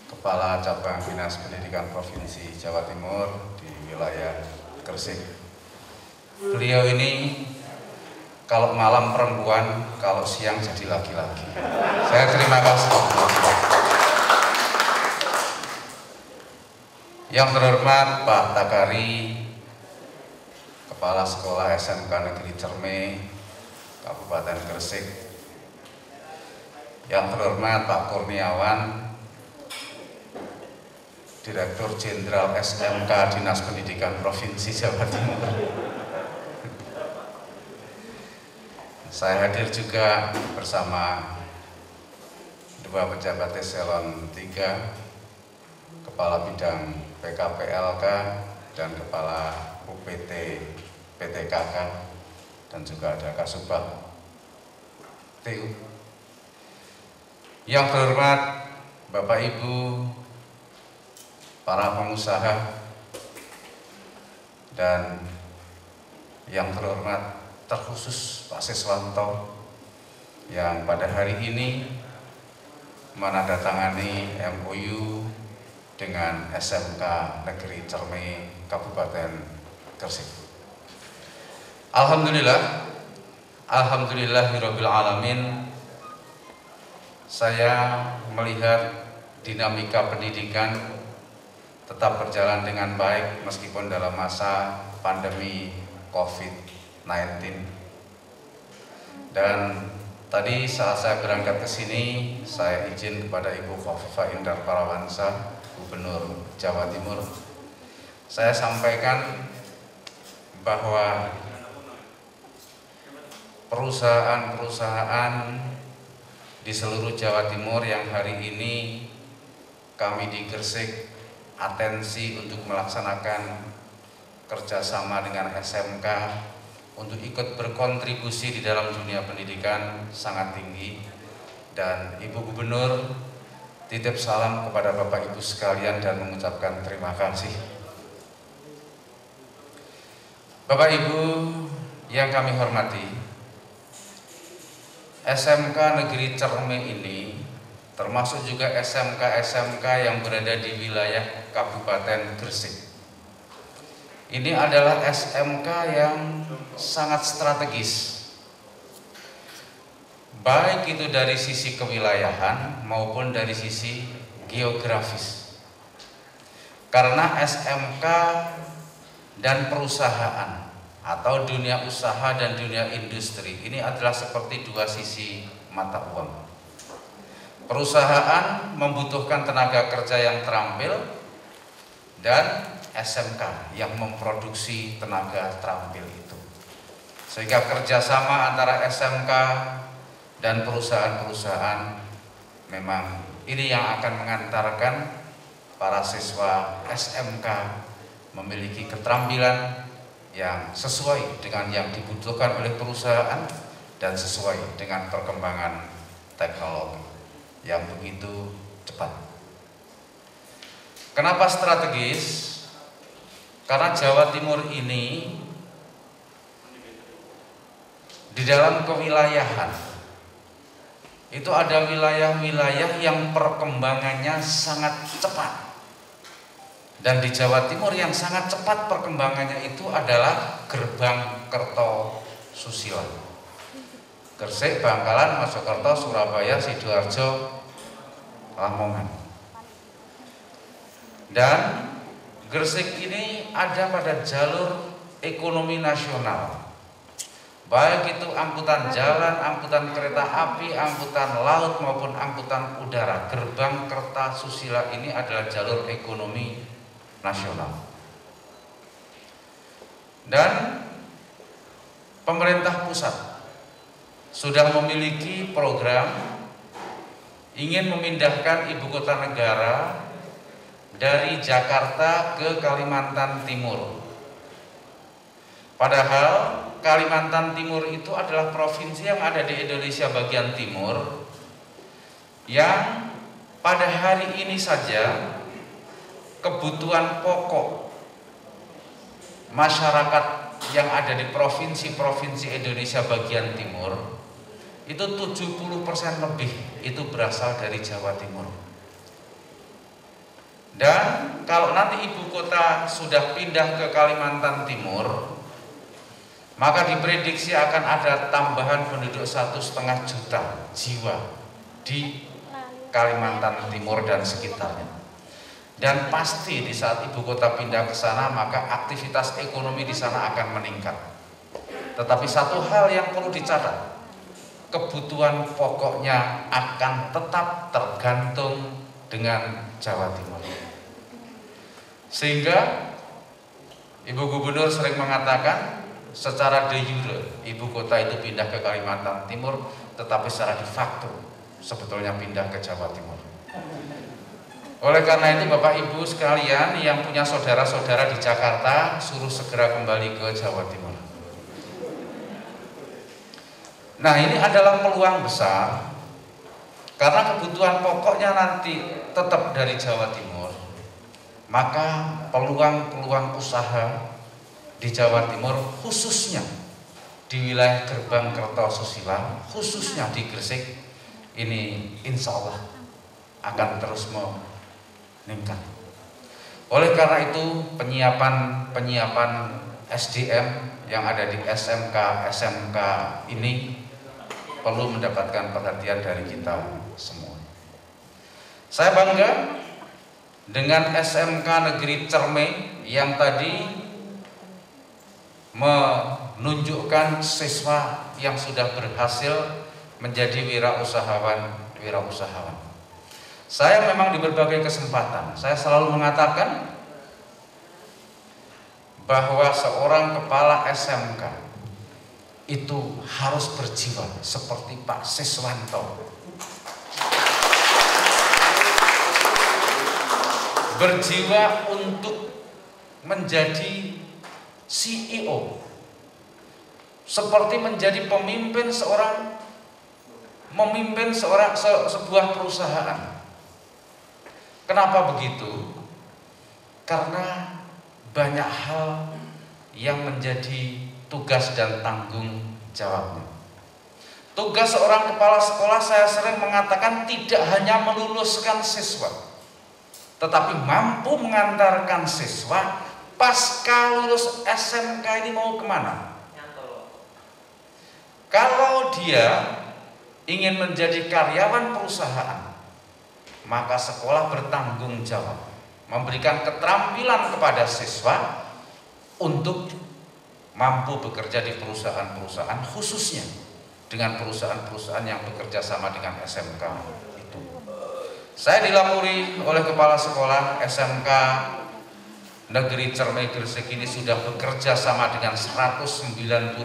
Kepala Cabang Dinas Pendidikan Provinsi Jawa Timur di wilayah Gresik. Beliau ini kalau malam perempuan, kalau siang jadi laki-laki. Saya terima kasih. Yang terhormat Pak Takari, Kepala Sekolah SMK Negeri Cermi, Kabupaten Gresik. Yang terhormat Pak Kurniawan, Direktur Jenderal SMK Dinas Pendidikan Provinsi Jawa Timur. Saya hadir juga bersama dua pejabat eselon 3, Kepala Bidang PKPLK dan Kepala UPT PTKK, dan juga ada Kasubag TU. Yang terhormat Bapak Ibu, para pengusaha, dan yang terhormat terkhusus Pak Siswanto yang pada hari ini menandatangani MOU dengan SMK Negeri Cermi Kabupaten Gresik. Alhamdulillah, alhamdulillahirabbil alamin. Saya melihat dinamika pendidikan tetap berjalan dengan baik meskipun dalam masa pandemi COVID-19. Dan tadi saat saya berangkat ke sini, saya izin kepada Ibu Khofifah Indar Parawansa, Gubernur Jawa Timur, saya sampaikan bahwa perusahaan-perusahaan di seluruh Jawa Timur yang hari ini kami di Gresik atensi untuk melaksanakan kerjasama dengan SMK untuk ikut berkontribusi di dalam dunia pendidikan sangat tinggi. Dan Ibu Gubernur titip salam kepada Bapak Ibu sekalian dan mengucapkan terima kasih. Bapak Ibu yang kami hormati, SMK Negeri Cermi ini termasuk juga SMK-SMK yang berada di wilayah Kabupaten Gresik. Ini adalah SMK yang sangat strategis, baik itu dari sisi kewilayahan maupun dari sisi geografis. Karena SMK dan perusahaan atau dunia usaha dan dunia industri ini adalah seperti dua sisi mata uang. Perusahaan membutuhkan tenaga kerja yang terampil dan SMK yang memproduksi tenaga terampil itu. Sehingga kerjasama antara SMK dan perusahaan-perusahaan memang ini yang akan mengantarkan para siswa SMK memiliki keterampilan yang sesuai dengan yang dibutuhkan oleh perusahaan dan sesuai dengan perkembangan teknologi yang begitu cepat. Kenapa strategis? Karena Jawa Timur ini di dalam kewilayahan. Itu ada wilayah-wilayah yang perkembangannya sangat cepat. Dan di Jawa Timur yang sangat cepat perkembangannya itu adalah Gerbang Kertosusila. Gresik, Bangkalan, Mojokerto, Surabaya, Sidoarjo, Lamongan. Dan Gresik ini ada pada jalur ekonomi nasional. Baik itu angkutan jalan, angkutan kereta api, angkutan laut maupun angkutan udara. Gerbang Kertosusila ini adalah jalur ekonomi nasional. Dan pemerintah pusat sudah memiliki program ingin memindahkan ibu kota negara dari Jakarta ke Kalimantan Timur. Padahal Kalimantan Timur itu adalah provinsi yang ada di Indonesia bagian timur, yang pada hari ini saja kebutuhan pokok masyarakat yang ada di provinsi-provinsi Indonesia bagian timur itu 70% lebih itu berasal dari Jawa Timur. Dan kalau nanti ibu kota sudah pindah ke Kalimantan Timur, maka diprediksi akan ada tambahan penduduk 1,5 juta jiwa di Kalimantan Timur dan sekitarnya. Dan pasti di saat ibu kota pindah ke sana, maka aktivitas ekonomi di sana akan meningkat. Tetapi satu hal yang perlu dicatat, kebutuhan pokoknya akan tetap tergantung dengan Jawa Timur. Sehingga Ibu Gubernur sering mengatakan secara de jure ibu kota itu pindah ke Kalimantan Timur, tetapi secara de facto sebetulnya pindah ke Jawa Timur. Oleh karena itu Bapak Ibu sekalian yang punya saudara-saudara di Jakarta, suruh segera kembali ke Jawa Timur. Nah, ini adalah peluang besar karena kebutuhan pokoknya nanti tetap dari Jawa Timur. Maka peluang-peluang usaha di Jawa Timur, khususnya di wilayah Gerbang Kertosusila, khususnya di Gresik, ini insya Allah akan terus meningkat. Oleh karena itu penyiapan SDM yang ada di SMK ini perlu mendapatkan perhatian dari kita semua. Saya bangga dengan SMK Negeri Cermai yang tadi menunjukkan siswa yang sudah berhasil menjadi wirausahawan. Saya memang di berbagai kesempatan saya selalu mengatakan bahwa seorang kepala SMK itu harus berjiwa seperti Pak Siswanto. Berjiwa untuk menjadi CEO, seperti menjadi memimpin sebuah perusahaan. Kenapa begitu? Karena banyak hal yang menjadi tugas dan tanggung jawabnya. Tugas seorang kepala sekolah, saya sering mengatakan, tidak hanya meluluskan siswa, tetapi mampu mengantarkan siswa pasca lulus SMK ini mau kemana. Kalau dia ingin menjadi karyawan perusahaan, maka sekolah bertanggung jawab memberikan keterampilan kepada siswa untuk mampu bekerja di perusahaan-perusahaan, khususnya dengan perusahaan-perusahaan yang bekerja sama dengan SMK itu. Saya dilapori oleh kepala sekolah SMK Negeri Cermai Gresik ini sudah bekerja sama dengan 195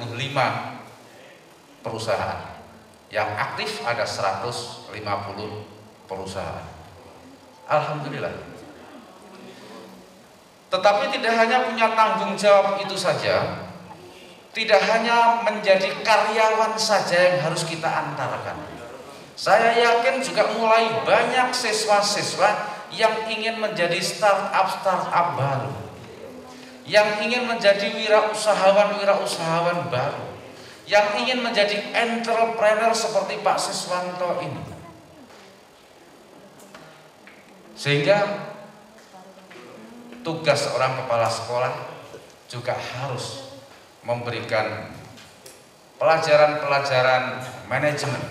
perusahaan. Yang aktif ada 150 perusahaan. Alhamdulillah. Tetapi tidak hanya punya tanggung jawab itu saja, tidak hanya menjadi karyawan saja yang harus kita antarkan. Saya yakin juga mulai banyak siswa-siswa yang ingin menjadi startup baru, yang ingin menjadi wirausahawan baru, yang ingin menjadi entrepreneur seperti Pak Siswanto ini. Sehingga tugas seorang kepala sekolah juga harus memberikan pelajaran-pelajaran manajemen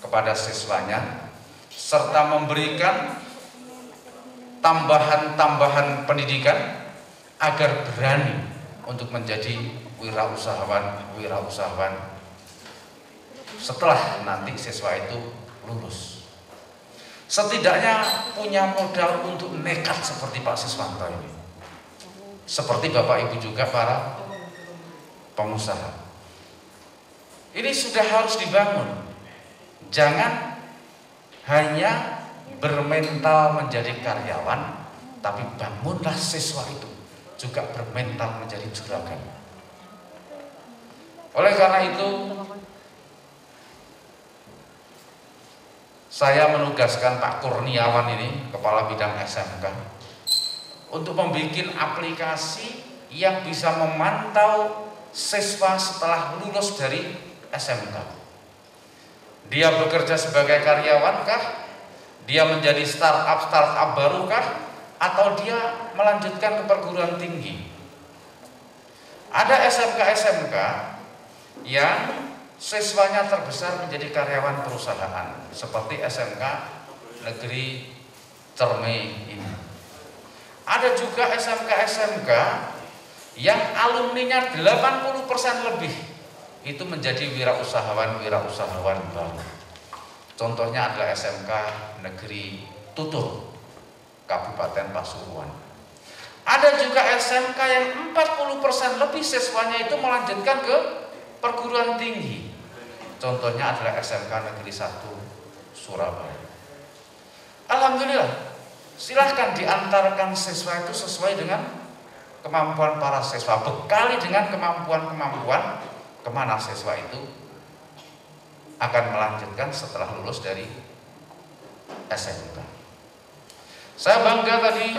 kepada siswanya, serta memberikan tambahan-tambahan pendidikan agar berani untuk menjadi wirausahawan setelah nanti siswa itu lulus. Setidaknya punya modal untuk nekat seperti Pak Siswanto ini. Seperti Bapak Ibu juga para pengusaha. Ini sudah harus dibangun. Jangan hanya bermental menjadi karyawan, tapi bangunlah siswa itu juga bermental menjadi juragan. Oleh karena itu, saya menugaskan Pak Kurniawan ini, Kepala Bidang SMK, untuk membuat aplikasi yang bisa memantau siswa setelah lulus dari SMK. Dia bekerja sebagai karyawan kah? Dia menjadi startup baru kah? Atau dia melanjutkan ke perguruan tinggi? Ada SMK yang siswanya terbesar menjadi karyawan perusahaan, seperti SMK Negeri Cermai ini. Ada juga SMK yang alumninya 80% lebih itu menjadi wirausahawan baru. Contohnya adalah SMK Negeri Tutur, Kabupaten Pasuruan. Ada juga SMK yang 40% lebih siswanya itu melanjutkan ke perguruan tinggi. Contohnya adalah SMK Negeri 1 Surabaya. Alhamdulillah, silahkan diantarkan siswa itu sesuai dengan kemampuan para siswa, bekali dengan kemampuan kemana siswa itu akan melanjutkan setelah lulus dari SMK. Saya bangga tadi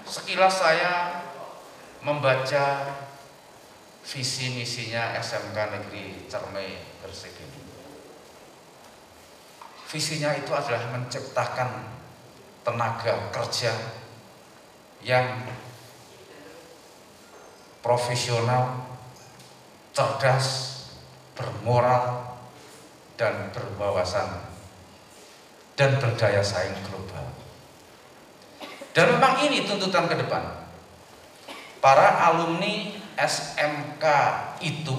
sekilas saya membaca visi misinya SMK Negeri Cermai Gresik ini. Visinya itu adalah menciptakan tenaga kerja yang profesional, cerdas, bermoral, dan berwawasan, dan berdaya saing global. Dan memang ini tuntutan ke depan. Para alumni SMK itu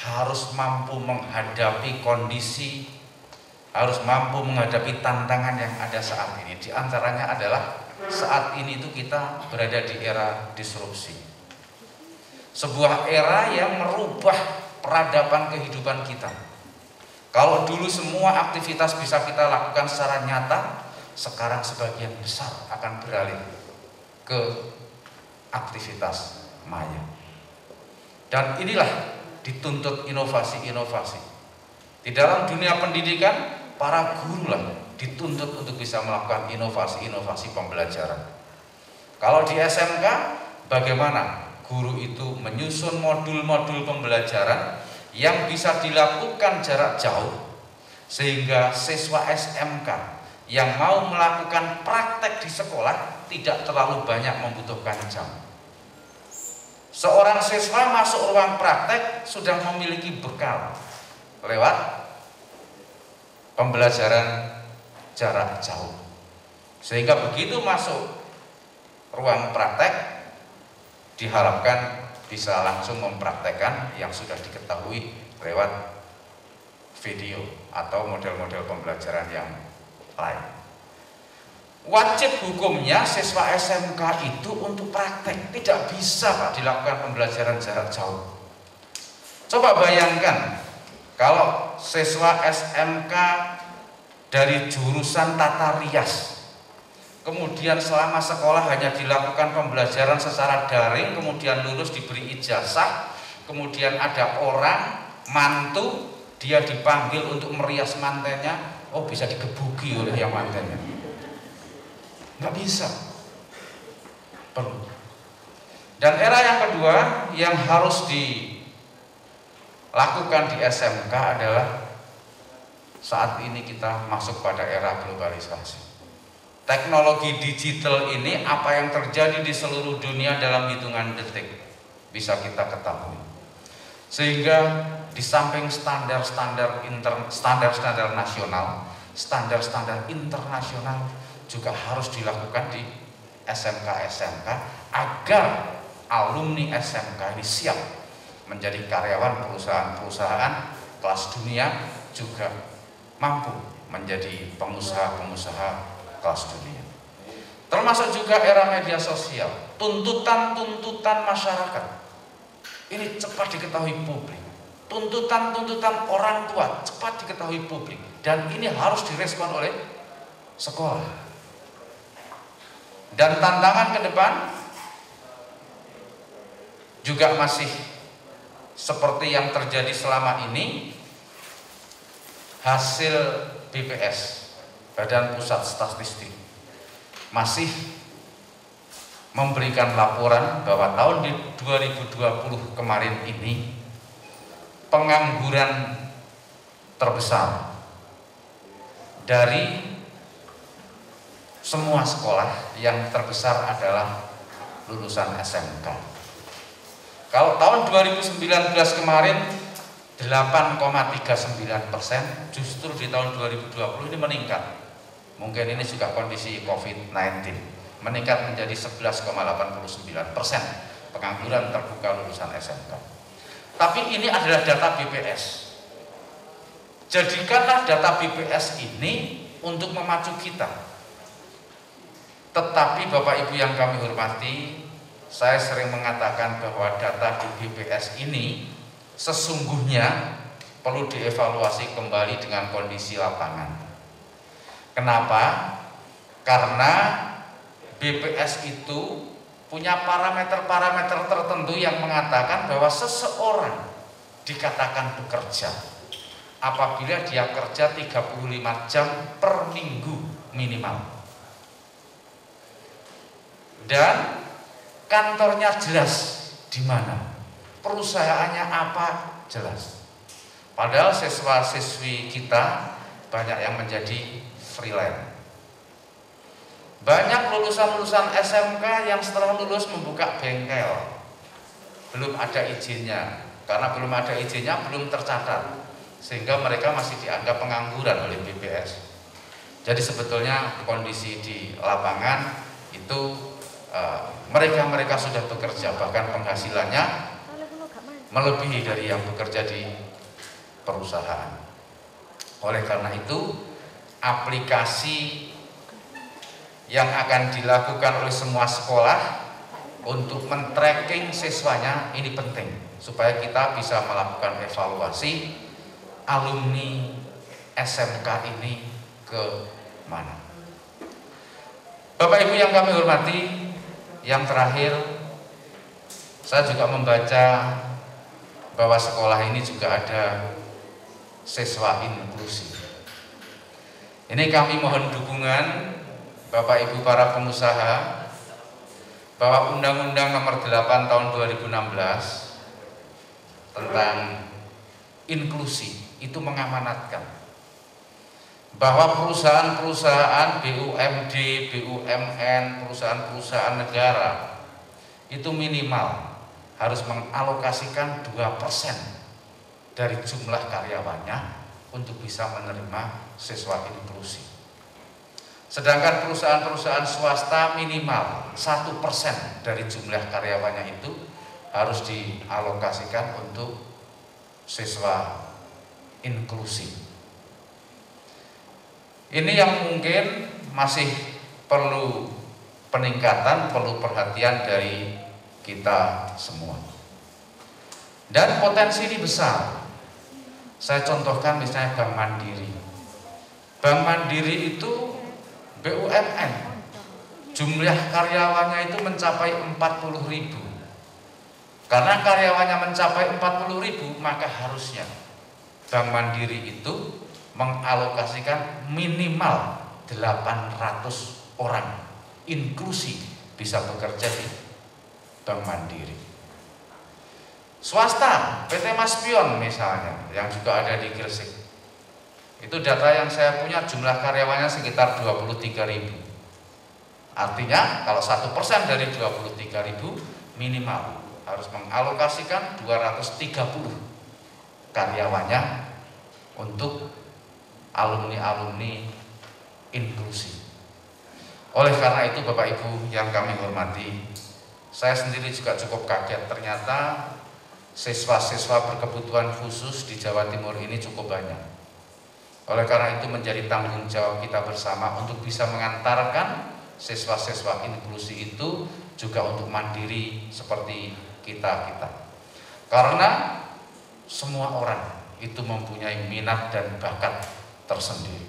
harus mampu menghadapi kondisi, harus mampu menghadapi tantangan yang ada saat ini. Di antaranya adalah saat ini itu kita berada di era disrupsi. Sebuah era yang merubah peradaban kehidupan kita. Kalau dulu semua aktivitas bisa kita lakukan secara nyata, sekarang sebagian besar akan beralih ke aktivitas maya. Dan inilah dituntut inovasi-inovasi. Di dalam dunia pendidikan, para guru lah dituntut untuk bisa melakukan inovasi-inovasi pembelajaran. Kalau di SMK, bagaimana guru itu menyusun modul-modul pembelajaran yang bisa dilakukan jarak jauh, sehingga siswa SMK yang mau melakukan praktek di sekolah tidak terlalu banyak membutuhkan jam. Seorang siswa masuk ruang praktek sudah memiliki bekal lewat pembelajaran jarak jauh, sehingga begitu masuk ruang praktek diharapkan bisa langsung mempraktekkan yang sudah diketahui lewat video atau model-model pembelajaran yang lain. Wajib hukumnya siswa SMK itu untuk praktek, tidak bisa Pak dilakukan pembelajaran jarak jauh. Coba bayangkan kalau siswa SMK dari jurusan tata rias, kemudian selama sekolah hanya dilakukan pembelajaran secara daring, kemudian lulus diberi ijazah, kemudian ada orang mantu, dia dipanggil untuk merias mantennya, oh bisa digebuki oleh yang mantennya. Nggak bisa. Perlu. Dan era yang kedua yang harus lakukan di SMK adalah saat ini kita masuk pada era globalisasi. Teknologi digital ini apa yang terjadi di seluruh dunia dalam hitungan detik bisa kita ketahui. Sehingga di samping standar-standar nasional, standar-standar internasional juga harus dilakukan di SMK-SMK agar alumni SMK ini siap menjadi karyawan perusahaan-perusahaan kelas dunia, juga mampu menjadi pengusaha-pengusaha kelas dunia. Termasuk juga era media sosial, tuntutan-tuntutan masyarakat ini cepat diketahui publik, tuntutan-tuntutan orang tua cepat diketahui publik, dan ini harus direspon oleh sekolah. Dan tantangan ke depan juga masih seperti yang terjadi selama ini. Hasil BPS, Badan Pusat Statistik, masih memberikan laporan bahwa tahun 2020 kemarin ini pengangguran terbesar dari semua sekolah, yang terbesar adalah lulusan SMK. Kalau tahun 2019 kemarin 8,39%, justru di tahun 2020 ini meningkat. Mungkin ini juga kondisi COVID-19, meningkat menjadi 11,89% pengangguran terbuka lulusan SMK. Tapi ini adalah data BPS. Jadikanlah data BPS ini untuk memacu kita. Tetapi Bapak Ibu yang kami hormati, saya sering mengatakan bahwa data di BPS ini sesungguhnya perlu dievaluasi kembali dengan kondisi lapangan. Kenapa? Karena BPS itu punya parameter-parameter tertentu yang mengatakan bahwa seseorang dikatakan bekerja apabila dia kerja 35 jam per minggu minimal, dan kantornya jelas di mana, perusahaannya apa jelas. Padahal siswa-siswi kita banyak yang menjadi freelance. Banyak lulusan-lulusan SMK yang setelah lulus membuka bengkel, belum ada izinnya. Karena belum ada izinnya, belum tercatat, sehingga mereka masih dianggap pengangguran oleh BPS. Jadi sebetulnya kondisi di lapangan itu mereka sudah bekerja, bahkan penghasilannya melebihi dari yang bekerja di perusahaan. Oleh karena itu, aplikasi yang akan dilakukan oleh semua sekolah untuk men-tracking siswanya ini penting, supaya kita bisa melakukan evaluasi alumni SMK ini ke mana. Bapak Ibu yang kami hormati, yang terakhir, saya juga membaca bahwa sekolah ini juga ada siswa inklusi. Ini kami mohon dukungan Bapak Ibu para pengusaha, bahwa Undang-Undang Nomor 8 Tahun 2016 tentang inklusi itu mengamanatkan bahwa perusahaan-perusahaan BUMD, BUMN, perusahaan-perusahaan negara itu minimal harus mengalokasikan 2% dari jumlah karyawannya untuk bisa menerima siswa inklusi. Sedangkan perusahaan-perusahaan swasta minimal 1% dari jumlah karyawannya itu harus dialokasikan untuk siswa inklusi. Ini yang mungkin masih perlu peningkatan, perlu perhatian dari kita semua. Dan potensi ini besar. Saya contohkan misalnya Bank Mandiri. Bank Mandiri itu BUMN, jumlah karyawannya itu mencapai 40.000. Karena karyawannya mencapai 40.000, maka harusnya Bank Mandiri itu mengalokasikan minimal 800 orang inklusi bisa bekerja di Bank Mandiri. swasta, PT Maspion misalnya, yang juga ada di Gresik. Itu data yang saya punya, jumlah karyawannya sekitar 23.000. Artinya kalau 1% dari 23.000 minimal harus mengalokasikan 230 karyawannya untuk alumni-alumni inklusi. Oleh karena itu Bapak Ibu yang kami hormati, saya sendiri juga cukup kaget, ternyata siswa-siswa berkebutuhan khusus di Jawa Timur ini cukup banyak. Oleh karena itu menjadi tanggung jawab kita bersama untuk bisa mengantarkan siswa-siswa inklusi itu juga untuk mandiri seperti kita-kita. Karena semua orang itu mempunyai minat dan bakat tersendiri.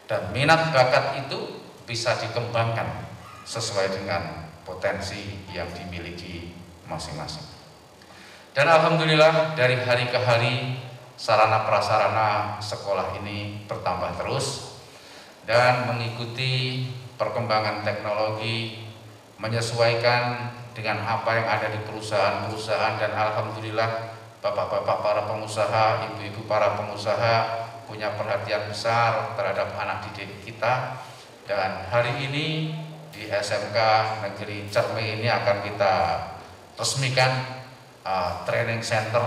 Dan minat bakat itu bisa dikembangkan sesuai dengan potensi yang dimiliki masing-masing. Dan alhamdulillah dari hari ke hari sarana prasarana sekolah ini bertambah terus dan mengikuti perkembangan teknologi, menyesuaikan dengan apa yang ada di perusahaan-perusahaan, dan alhamdulillah bapak-bapak para pengusaha, ibu-ibu para pengusaha punya perhatian besar terhadap anak didik kita. Dan hari ini di SMK Negeri Cermi ini akan kita resmikan training center,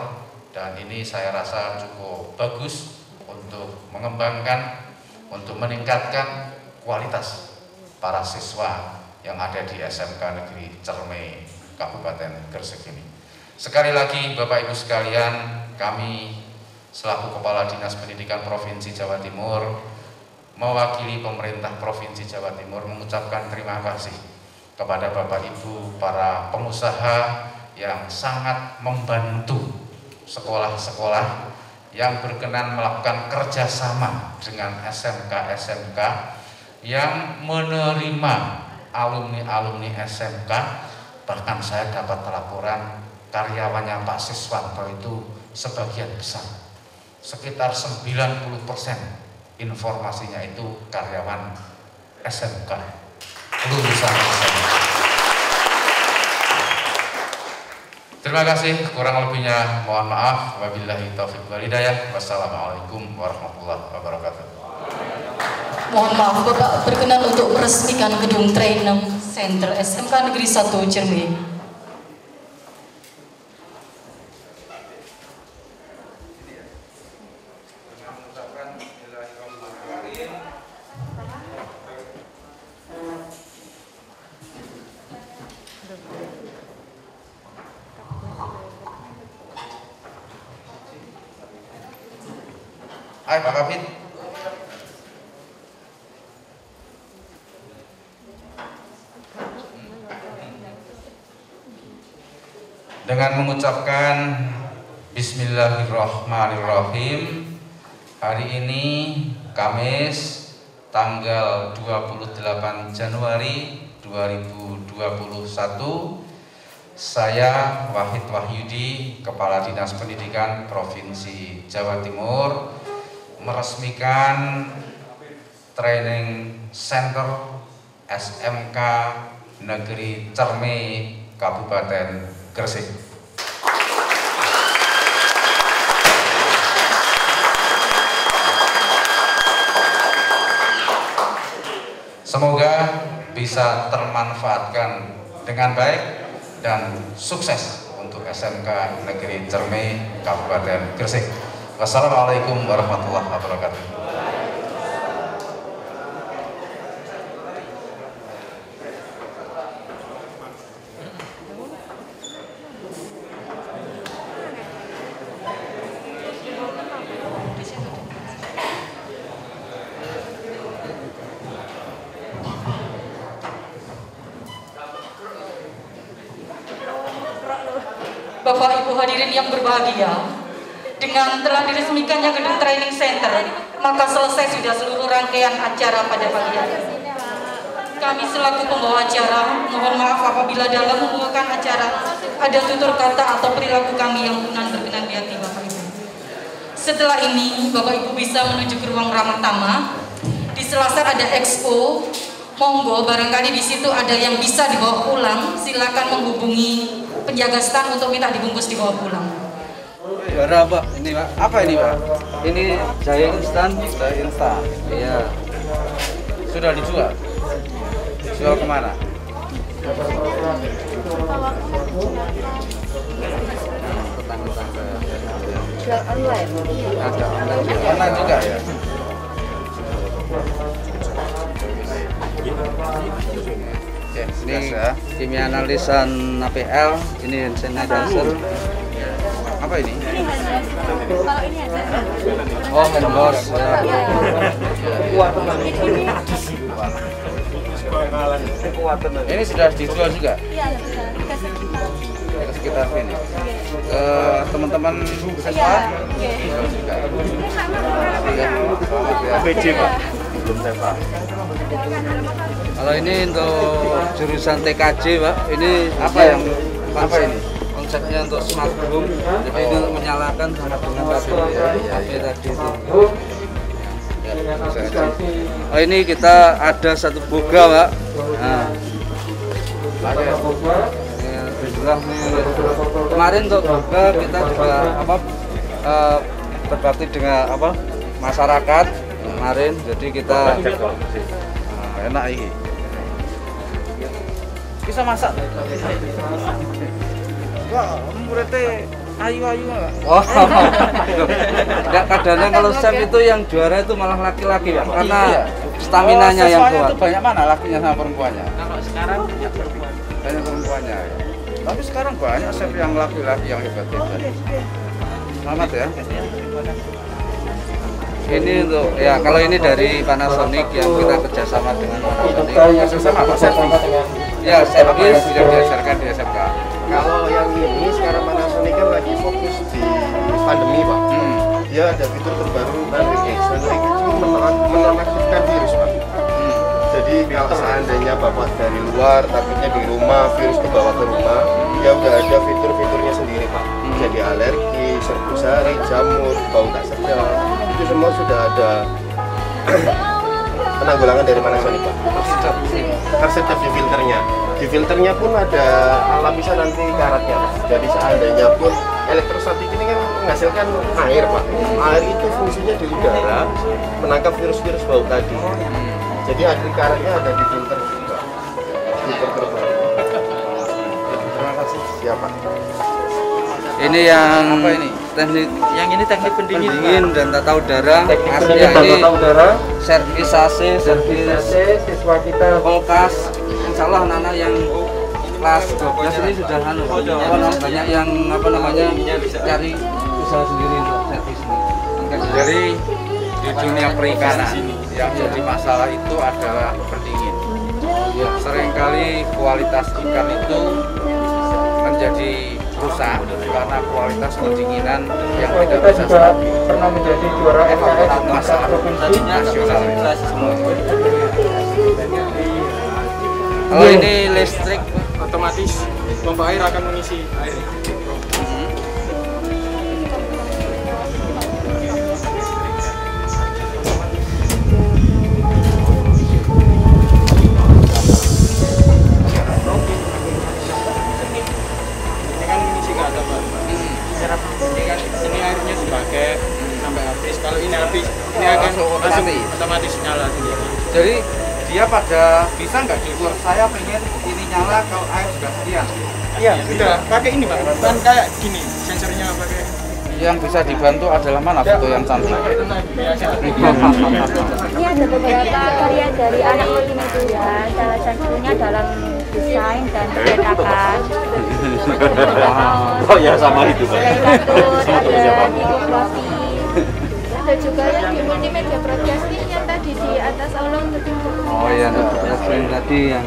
dan ini saya rasa cukup bagus untuk mengembangkan, untuk meningkatkan kualitas para siswa yang ada di SMK Negeri Cermi Kabupaten Gresik ini. Sekali lagi Bapak Ibu sekalian, kami selaku Kepala Dinas Pendidikan Provinsi Jawa Timur mewakili pemerintah Provinsi Jawa Timur mengucapkan terima kasih kepada Bapak Ibu para pengusaha yang sangat membantu sekolah-sekolah yang berkenan melakukan kerjasama dengan SMK-SMK yang menerima alumni-alumni SMK. Bahkan saya dapat laporan karyawannya Pak Siswanto itu sebagian besar, sekitar 90% informasinya itu karyawan SMK, lulusan SMK. Terima kasih, kurang lebihnya mohon maaf. Wabillahi taufiq wal hidayah. Wassalamualaikum warahmatullahi wabarakatuh. Mohon maaf Bapak, berkenan untuk meresmikan gedung training center SMK Negeri 1 Cermi. Hai Pak Kabit. Dengan mengucapkan Bismillahirrahmanirrahim, hari ini Kamis tanggal 28 Januari 2021, saya Wahid Wahyudi, Kepala Dinas Pendidikan Provinsi Jawa Timur, meresmikan training center SMK Negeri Cermi Kabupaten Gresik. Semoga bisa termanfaatkan dengan baik dan sukses untuk SMK Negeri Cermi Kabupaten Gresik. Wassalamualaikum warahmatullahi wabarakatuh. Bapak Ibu hadirin yang berbahagia, dengan telah diresmikannya gedung training center, maka selesai sudah seluruh rangkaian acara pada pagi hari. Kami selaku pembawa acara, mohon maaf apabila dalam membawakan acara ada tutur kata atau perilaku kami yang berkenan di hati Bapak Ibu. Setelah ini, Bapak Ibu bisa menuju ke ruang ramah tamah. Di Selasar ada expo, monggo barangkali di situ ada yang bisa dibawa pulang, silakan menghubungi penjaga stand untuk minta dibungkus dibawa pulang. Juara Pak, ini Pak. Apa ini Pak? Ini jahe instan. Jahe instan. Iya. Sudah dijual. Jual kemana? Jual online. Ada online juga ya. Oke, ini kimia analisan APL, ini hand sanitizer. Apa ini? Kalau ini ada. Oh, hand wash. Ini sudah dijual juga? Iya, sudah dikasih kita. Ke sekitar sini. Ke teman-teman siswa? Dijual juga. PJ Pak, belum saya Pak. Kalau ini untuk jurusan TKJ Pak, ini apa yang ini? Konsepnya untuk smart room, jadi ini untuk menyalakan sama dengan HP tadi itu. Oh ini kita ada satu boga Pak. Nah, kemarin untuk boga kita juga berbakti dengan masyarakat kemarin, jadi kita enak ini. Bisa masak? Wah, muridnya ayu-ayu nggak? Oh, nggak, kadang-kadang kalau chef itu yang juara itu malah laki-laki Pak, karena staminanya yang kuat. Itu banyak mana lakinya sama perempuannya? Kalau sekarang banyak perempuannya. Tapi sekarang banyak chef yang laki-laki yang hebat-hebat. Selamat ya. Ini untuk ya, kalau ini dari Panasonic yang kita kerjasama dengan Panasonic. Kerjasama apa? Ya, servis yang diajarkan di SMK. Kalau yang ini sekarang Panasonic kan lagi fokus di pandemi Pak. Dia ada fitur terbaru Henry X. Henry X itu menonaktifkan virus Pak. Jadi kalau seandainya Bapak dari luar, takutnya di rumah virus kebawa ke rumah, ya udah ada fitur-fiturnya sendiri Pak. Jadi alergi, serbu sari, jamur, bau tak sedap, itu semua sudah ada penanggulangan dari Panasonic Pak. Tersedap di filternya. Di filternya pun ada lapisan anti karatnya Pak. Jadi seandainya pun elektrostatik ini kan menghasilkan air Pak. Air itu fungsinya di udara menangkap virus-virus bau tadi. Jadi anti karatnya ada di filter juga. Filter terbaru. Terima kasih. Siapa? Ini yang apa ini? Teknik yang ini teknik pendingin dan tata udara. Aslinya ini servis AC, siswa kita kulkas. Insya Allah anak-anak yang kelas 12 ini sudah banyak yang cari usaha sendiri untuk servis ini. Jadi di dunia perikanan yang jadi masalah itu adalah pendingin. Seringkali kualitas ikan itu menjadi rusak karena kualitas pendinginan yang tidak bisa stabil. Pernah menjadi juara masalah nasional semua. Kalau ini listrik otomatis pompa air akan mengisi air. Ini airnya dipakai sampai habis. Kalau ini habis, ini akan langsung otomatis nyala sendiri. Jadi dia pada bisa nggak diukur, saya pengen ini nyala kalau air sudah sekian. Iya, sudah pakai ini Pak. Kan kayak gini, sensornya pakai. Yang bisa dibantu adalah mana foto yang cantik? Ini ada beberapa karya dari anak multimedia, salah satunya dalam desain dan pencetakan. Oh ya sama itu Pak. Ada tipografi. Ada juga yang di multimedia broadcasting yang tadi di atas aulung tertutup. Oh iya, yang tadi yang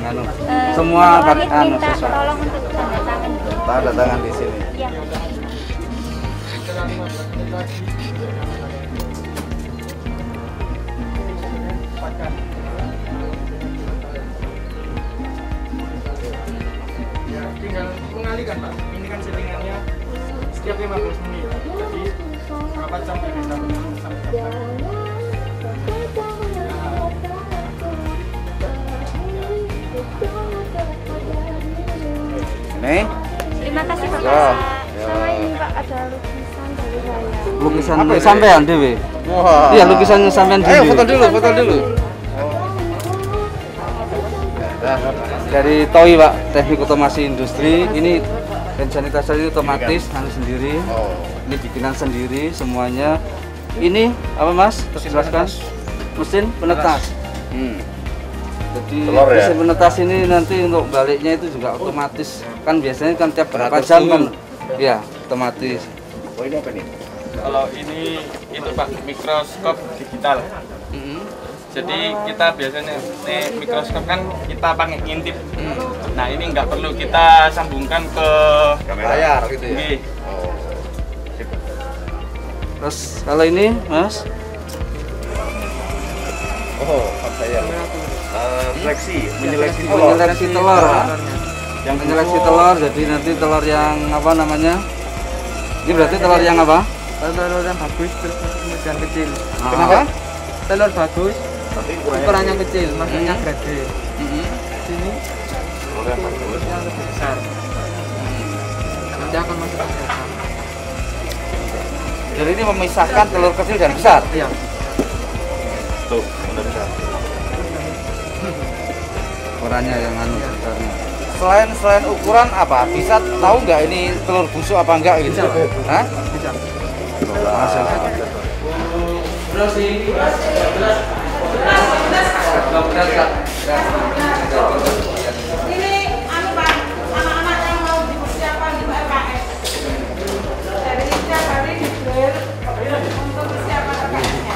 semua minta tolong untuk tanda tangan. Tanda tangan di sini. Iya. Tinggal mengalihkan Pak. Ini kan settingannya setiap 15 menit. Jadi berapa jam dari Ini. Terima kasih. Ya. Sama ini Pak ada lukisan dari saya. Lukisan sampean Dewi. Wah. Iya, lukisannya sampean Dewi. Ayo foto dulu, foto dulu. Dari TOI Pak, Teknik Otomasi Industri. Ini hand sanitizer ini otomatis, sendiri. Ini bikinan sendiri semuanya. Ini apa Mas? Jelaskan. Mesin penetas. Jadi mesin penetas ini nanti untuk baliknya itu juga otomatis. Kan biasanya kan tiap berapa jam kan? Ya, otomatis. Oh ini apa nih? Kalau ini itu Pak, mikroskop digital. Jadi kita biasanya ini mikroskop kan kita pakai ngintip. Nah ini nggak perlu kita sambungkan ke layar gitu ya. Terus kalau ini Mas? Oh, saya. Menyeleksi telur. Yang menyeleksi telur, jadi nanti telur yang apa namanya? Ini berarti telur yang apa? Telur yang bagus terus kemudian kecil. Kenapa? Telur bagus, ukurannya kecil, maksudnya gede. Sini telur yang bagus, yang lebih besar. Nanti akan masuk ke dalam. Jadi ini memisahkan telur kecil dan besar. Iya. Tuh, benar besar. Ukurannya yang besarnya. Selain ukuran apa? Bisa tahu nggak ini telur busuk apa enggak gitu? Hah? Bisa. Terus ini Ini anu Pak, anak-anak yang mau dipersiapkan di LKS. Dari setiap hari dijual untuk persiapan LKS-nya.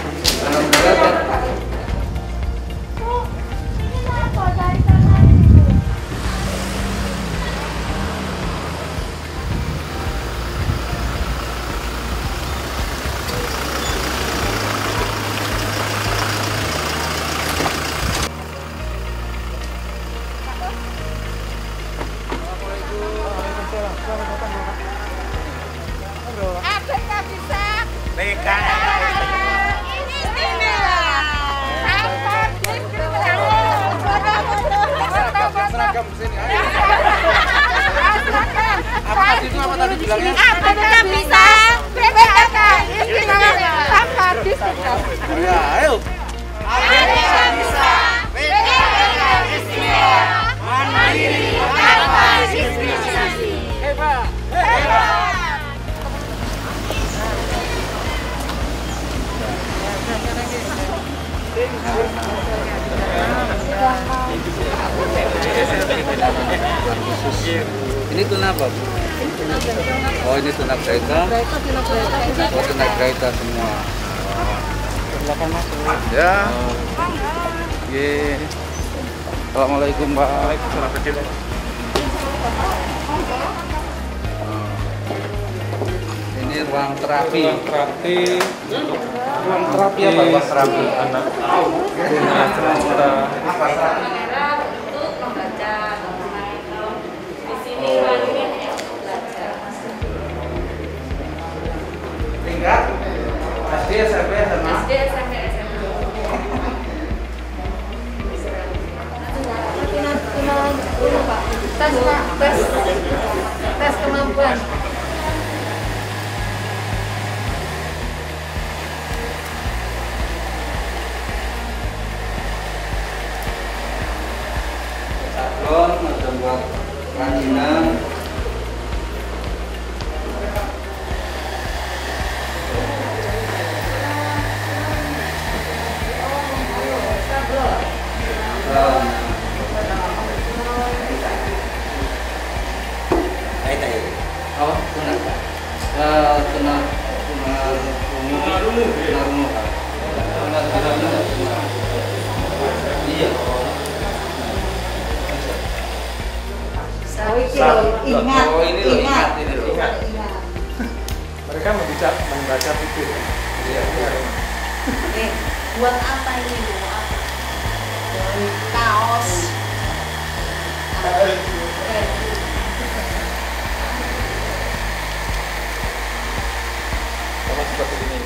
Ini tuna apa? Oh ini tuna graita. Oh tuna graita semua. Silakan masuk. Ya. Ye. Assalamualaikum Pak. Waalaikumsalam. Ini ruang terapi. Ruang terapi apa? Ruang terapi anak. Tingkat SD, SMP, SMA. SD, SMP, SMA. Tes kemampuan. Sablon, ada buat kerajinan. Oh, ingat. Mereka membaca pikir. Buat apa ini? Kaos. Sama seperti ini.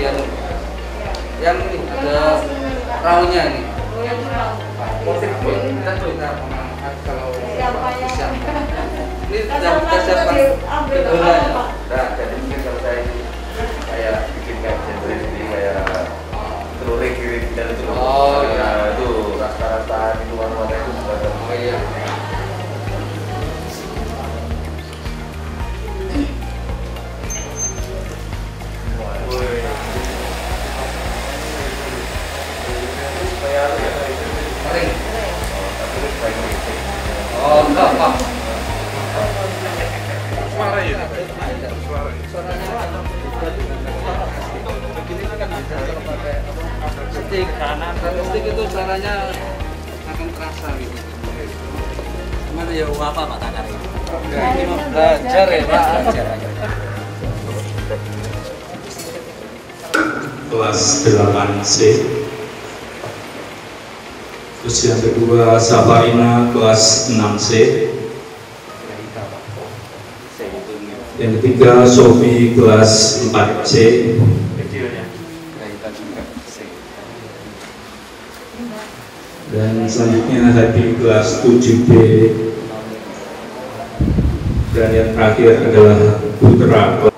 yang ini ada raunya ini. Motif kita kalau siapa ini kita siapkan idolanya. Nah, jadi mungkin kalau saya ini kayak bikin genre ini kayak telur kirim dan itu. Oh iya, itu rasa-rasa itu warna itu sudah. Oh iya. Oh enggak Pak. Suara ya? Stick kanan, stick itu suaranya akan terasa gitu. Gimana ya apa Pak Tanar? Ini mau belajar ya Pak. Kelas 8C. Terus yang kedua Safarina kelas 6C. Yang ketiga Sofi kelas 4C. Dan selanjutnya Hadi kelas 7B. Dan yang terakhir adalah Putra.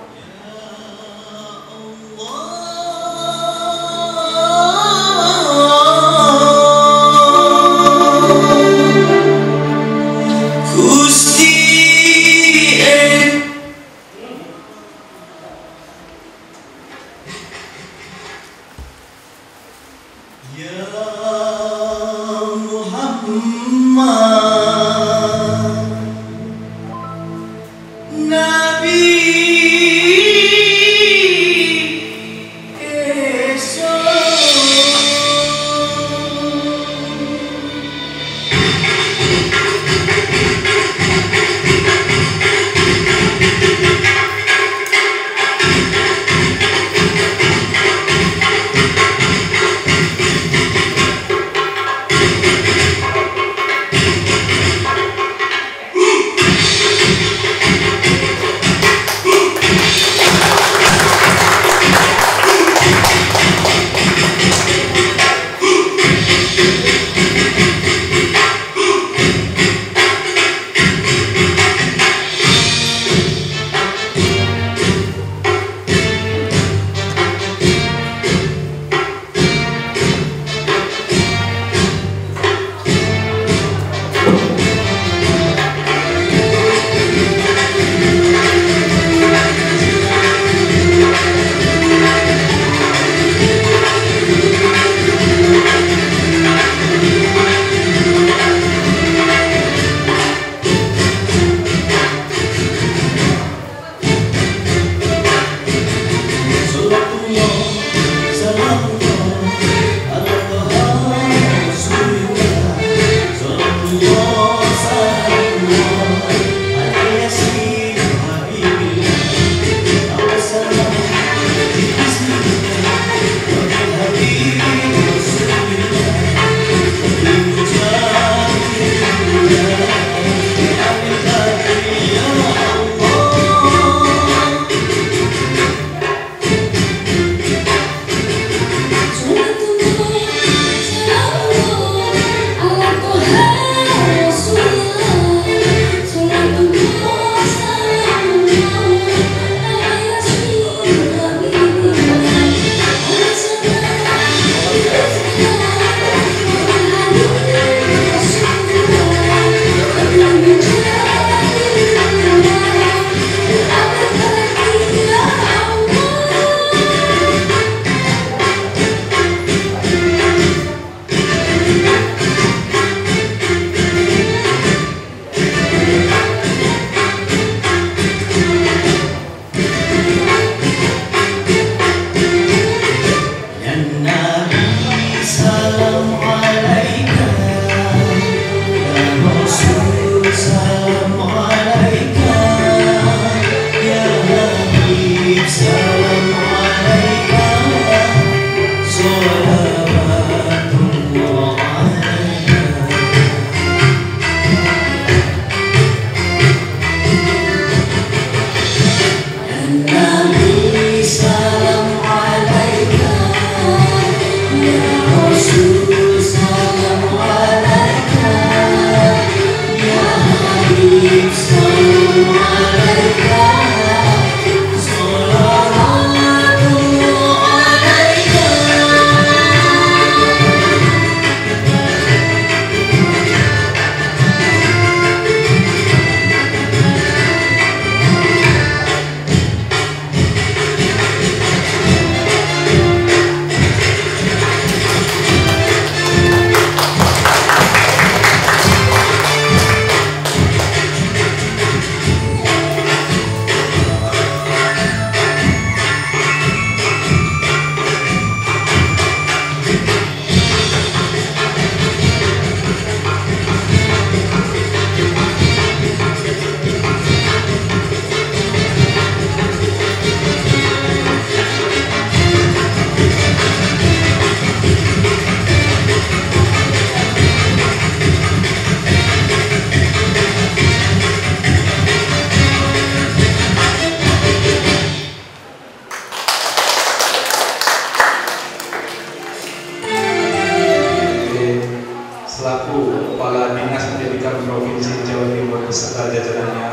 Provinsi Jawa Timur beserta jajarannya.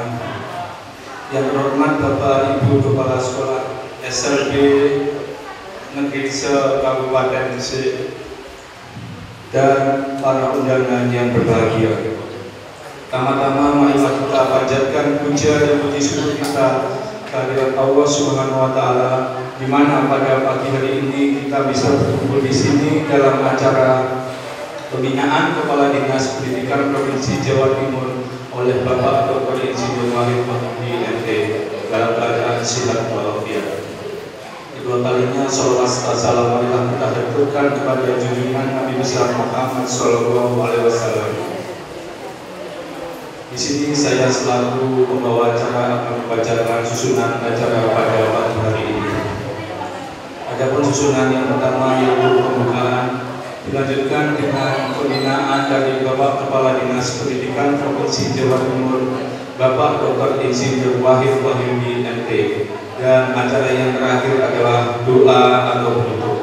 Yang terhormat Bapak Ibu Kepala Sekolah SLB Negeri Kabupaten Gresik dan para undangan yang berbahagia. Pertama-tama marilah kita panjatkan puja dan puji syukur kita kehadirat Allah Subhanahu wa taala, di mana pada pagi hari ini kita bisa berkumpul di sini dalam acara pembinaan Kepala Dinas Pendidikan Provinsi Jawa Timur oleh Bapak Dr. Insinyur Wahid Wahyudi MT dalam keadaan sehat walafiat. Kedua kalinya salawat serta salam marilah kita haturkan kepada junjungan Nabi besar Muhammad Sallallahu Alaihi Wasallam. Di sini saya selaku pembawa acara akan membacakan susunan acara pada pagi hari ini. Adapun susunan yang pertama yaitu pembukaan, dilanjutkan dengan pembinaan dari Bapak Kepala Dinas Pendidikan Provinsi Jawa Timur Bapak Dr. Insinyur Wahid Wahyudi MT, dan acara yang terakhir adalah doa atau penutup.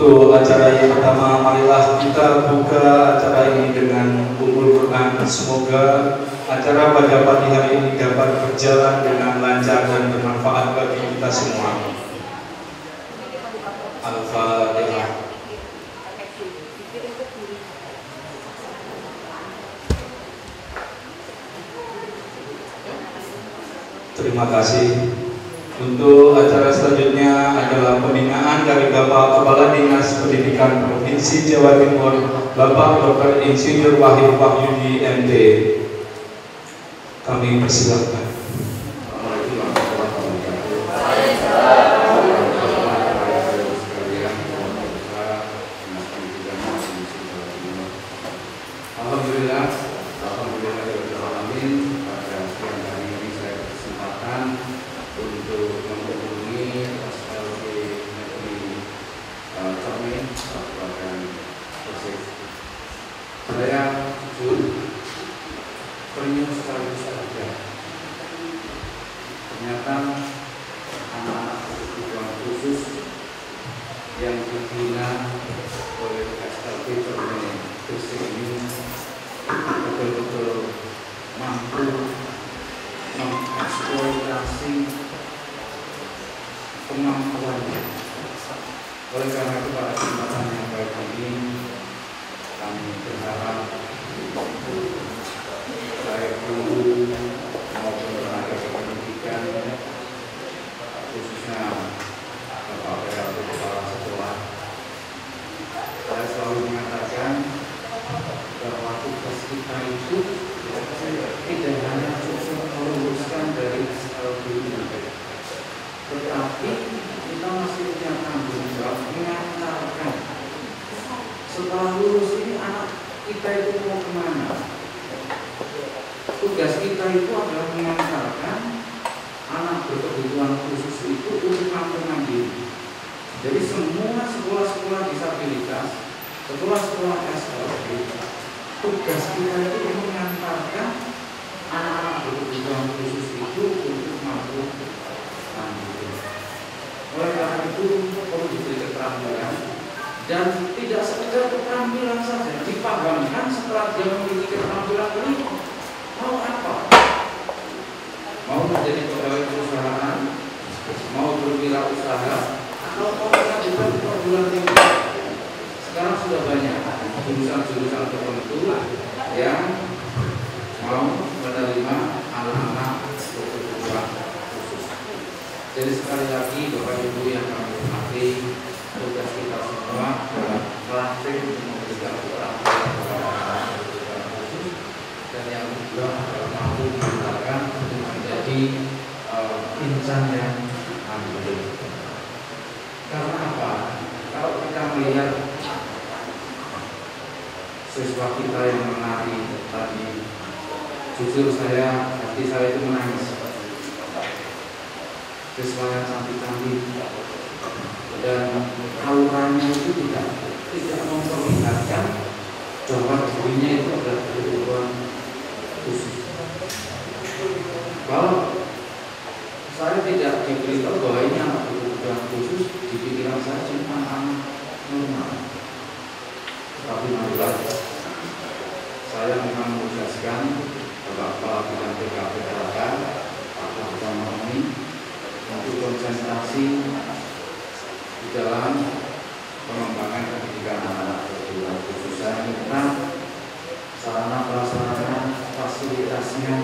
Untuk acara yang pertama, marilah kita buka acara ini dengan ummul Quran. Semoga acara pada pagi hari ini dapat berjalan dengan lancar dan bermanfaat bagi kita semua. Al-Fatihah. Terima kasih. Untuk acara selanjutnya adalah pembinaan dari Bapak Kepala Dinas Pendidikan Provinsi Jawa Timur Bapak Dr. Insinyur Wahid Wahyudi MT. Kami persilahkan. Jadi sekali lagi Bapak Ibu yang kami hormati, tugas kita semua adalah praktik memberikan keterampilan kepada anak-anak dan yang kedua adalah mampu menggunakan untuk menjadi insan yang andil. Karena apa? Kalau kita melihat siswa kita yang menari tadi, jujur hati saya itu menangis. Siswa yang cantik-cantik dan auranya itu tidak memperlihatkan bahwa dirinya itu adalah kebutuhan khusus. Kalau saya tidak diberitahu bahwa ini anak kebutuhan khusus, di pikiran saya cuma anak normal. Tapi marilah saya memang menugaskan Bapak Kepala Bidang PKP Terakan, Pak Dr. Moni, untuk konsentrasi di dalam pengembangan pendidikan anak-anak perguruan khususnya tentang sarana prasarana fasilitasnya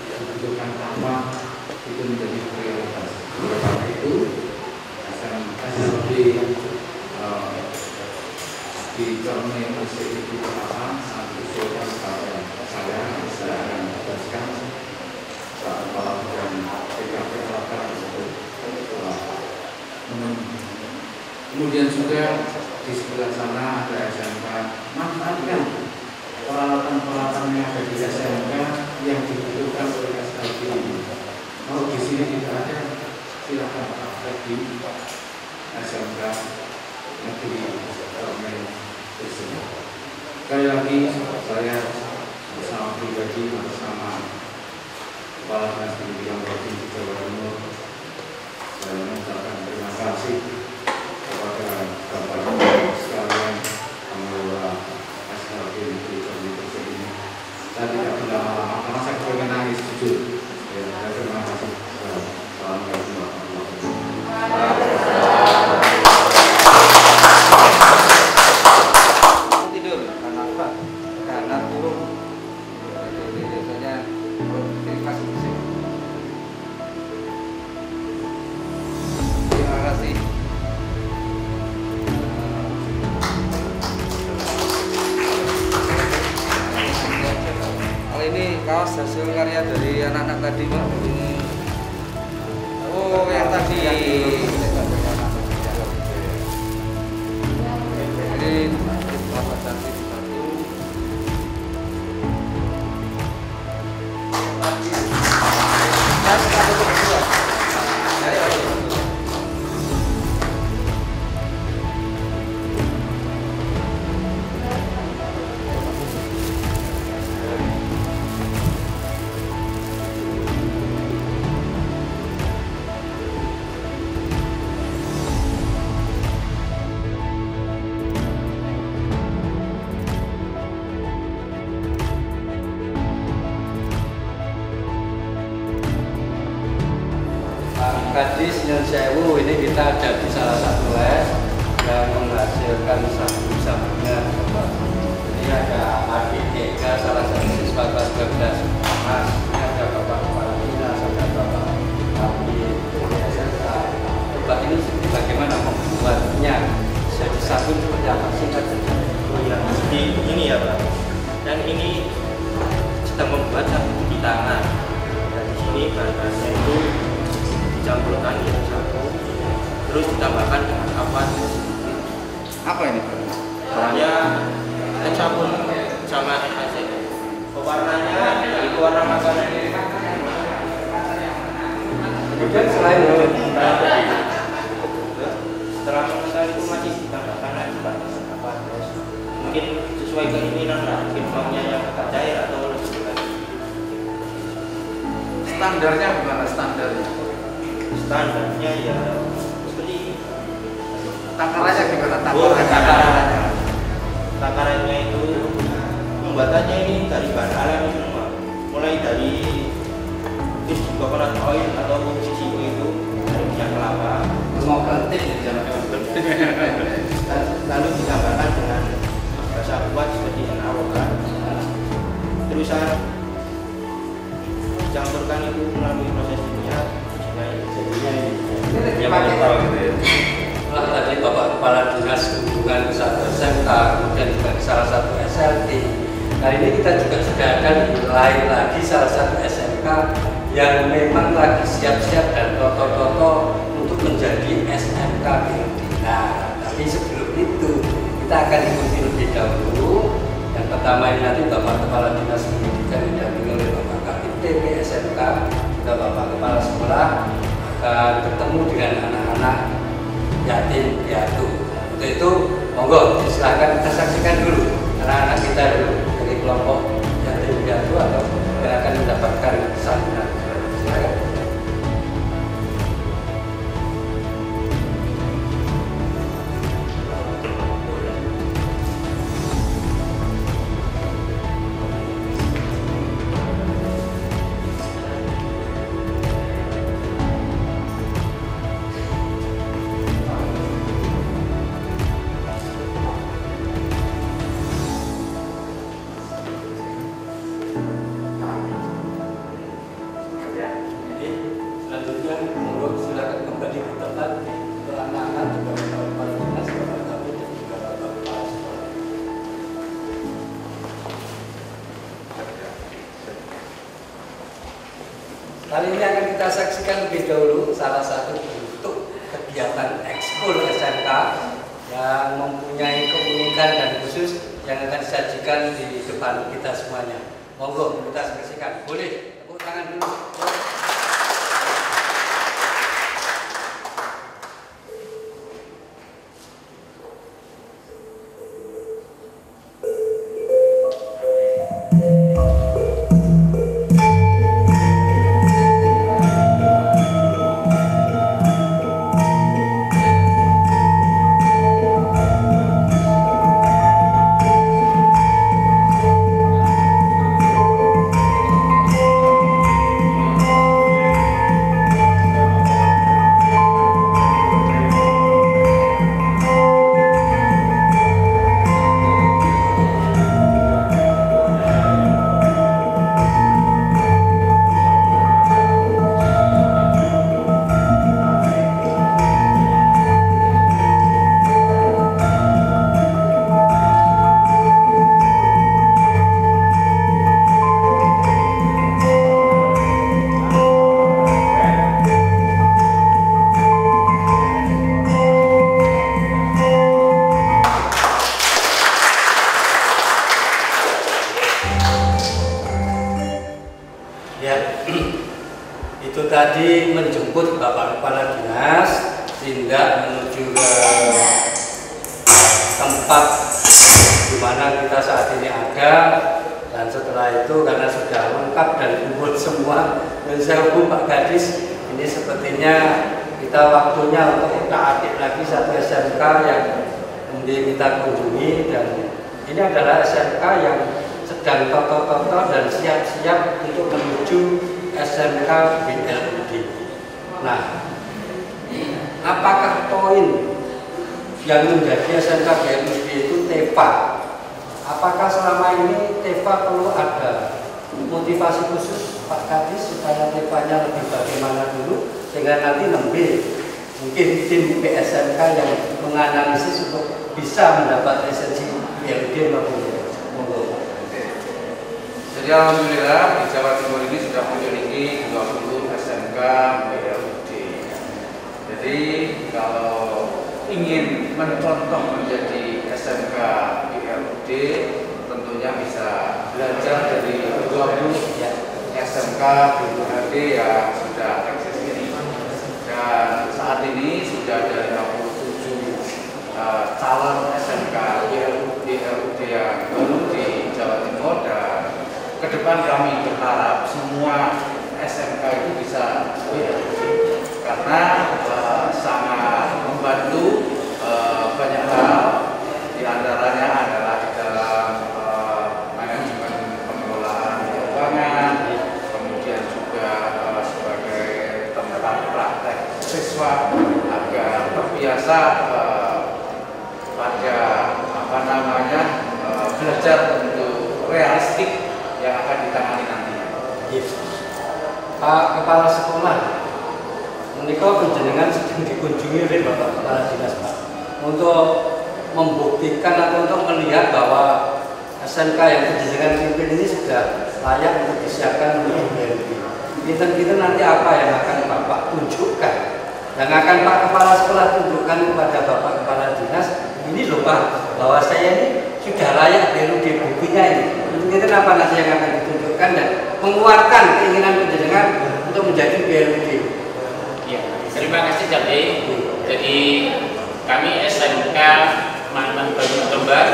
dibutuhkan apa itu menjadi prioritas. Oleh karena itu SLB di Cermin itu paham sangat usulkan kepada saya akan tugaskan Pak Kepala Bidang PKP Terakan untuk kemudian juga di sebelah sana ada SMK, manfaatkan peralatan-peralatan yang ada di SMK yang dibutuhkan oleh SLB ini. Kalau di sini tidak ada, silakan praktek di SMK negeri Cermin tersebut. Sekali lagi saya bersama pribadi bersama Kepala Dinas Pendidikan Provinsi Jawa Timur saya mengucapkan terima kasih kepada Bapak sekalian pengelola SLB di Cermin tersebut ini. Saya tidak berlama-lama karena saya pengen nangis jujur. Terima kasih. Assalamualaikum warahmatullahi wabarakatuh. Tidur karena apa? Karena burung. Biasanya terima kasih. Terima kasih. Kalau ini kaos hasil karya dari anak-anak tadi, Pak. Oh, yang tadi. Ini Bapak cantik satu. Kadis Nyun Sewu ini kita ada di salah satu les yang menghasilkan sabu-sabunya. Ini ada adik Eka, salah satu siswa kelas 12 Mas. Ini ada Bapak Kepala Dinas, ada Bapak Kabit SMK. Bapak ini bagaimana membuatnya jadi sabun seperti apa? Singkat saja. Oh ya, ini ya Pak. Dan ini sedang membuat sabun di tangan. Dan di sini bahan-bahannya itu dicampurkan dengan sapu, terus ditambahkan dengan kapas. Apa ini Pak? Bahannya sabun sama air pasir. Warnanya itu warna makanan. Kemudian selain setelah mengenal itu masih ditambahkan air pasir. Mungkin sesuai keinginan lah, mungkin maunya yang agak cair atau lebih lagi. Standarnya gimana standarnya? Standarnya ya seperti ini. Takarannya gimana? Takarannya itu pembuatannya ini dari bahan alami semua, mulai dari virgin coconut oil atau VCO itu dari minyak kelapa. mau penting jangan penting. Lalu ditambahkan dengan bahasa kuat seperti enarokan. Terusan dicampurkan itu melalui proses kimia jadinya ini mental gitu ya. Nah, tadi Bapak Kepala Dinas Hubungan Satu SMK, kemudian juga salah satu SLT. Nah ini kita juga sudah akan lain lagi salah satu SMK yang memang lagi siap-siap dan toto-toto untuk menjadi SMK Bina. Tapi sebelum itu kita akan ikuti lebih dahulu. Yang pertama ini nanti Bapak Kepala Dinas Pendidikan didampingi oleh Bapak Kabit TP SMK, juga Bapak Kepala Sekolah akan bertemu dengan anak-anak yatim piatu. Untuk itu monggo silahkan kita saksikan dulu anak-anak kita dulu dari kelompok yatim piatu atau yang akan mendapatkan santunan. Silakan. Hari ini akan kita saksikan lebih dahulu salah satu bentuk kegiatan ekskul SMK yang mempunyai keunikan dan khusus yang akan disajikan di depan kita semuanya. Monggo kita saksikan. Boleh tepuk tangan dulu. Itu tadi menjemput Bapak Kepala Dinas tindak menuju ke tempat di mana kita saat ini ada, dan setelah itu karena sudah lengkap dan kumpul semua, dan saya hubung Pak Gadis, ini sepertinya kita waktunya untuk kita lagi satu SMK yang kemudian kita kunjungi, dan ini adalah SMK yang sedang toto-toto dan siap-siap untuk menuju SMK BLUD. Nah, apakah poin yang menjadi SMK BLUD itu TEFA? Apakah selama ini TEFA perlu ada motivasi khusus Pak Kadis supaya TEFA-nya lebih bagaimana dulu, sehingga nanti mungkin tim PSMK yang menganalisis untuk bisa mendapat esensi BLUD maupun Jadi alhamdulillah di Jawa Timur ini sudah memiliki 20 SMK BLUD. Jadi kalau ingin mencontoh menjadi SMK BLUD, tentunya bisa belajar dari 20 SMK BLUD yang sudah eksis ini. Dan saat ini sudah ada 57 calon SMK BLUD yang baru di Jawa Timur, dan ke depan kami berharap semua SMK itu bisa BLUD karena sangat membantu banyak hal, diantaranya adalah di dalam manajemen pengelolaan keuangan, kemudian juga sebagai tempat praktek siswa agar terbiasa pada belajar untuk realistik yang akan ditangani nanti. Pak Kepala Sekolah, menikah penjenengan sedang dikunjungi oleh Bapak Kepala Dinas, Pak, untuk membuktikan atau untuk melihat bahwa SMK yang penjenengan pimpin ini sudah layak untuk disiapkan untuk BLUD. Kita nanti apa yang akan Bapak tunjukkan, yang akan Pak Kepala Sekolah tunjukkan kepada Bapak Kepala Dinas, ini loh Pak, bahwa saya ini sudah layak BLUD, buktinya ini. Itu apa nanti yang akan ditunjukkan dan menguatkan keinginan penjenengan untuk menjadi BLUD. Ya, terima kasih Jadi. Jadi kami SMK Maknan Baru Kembar,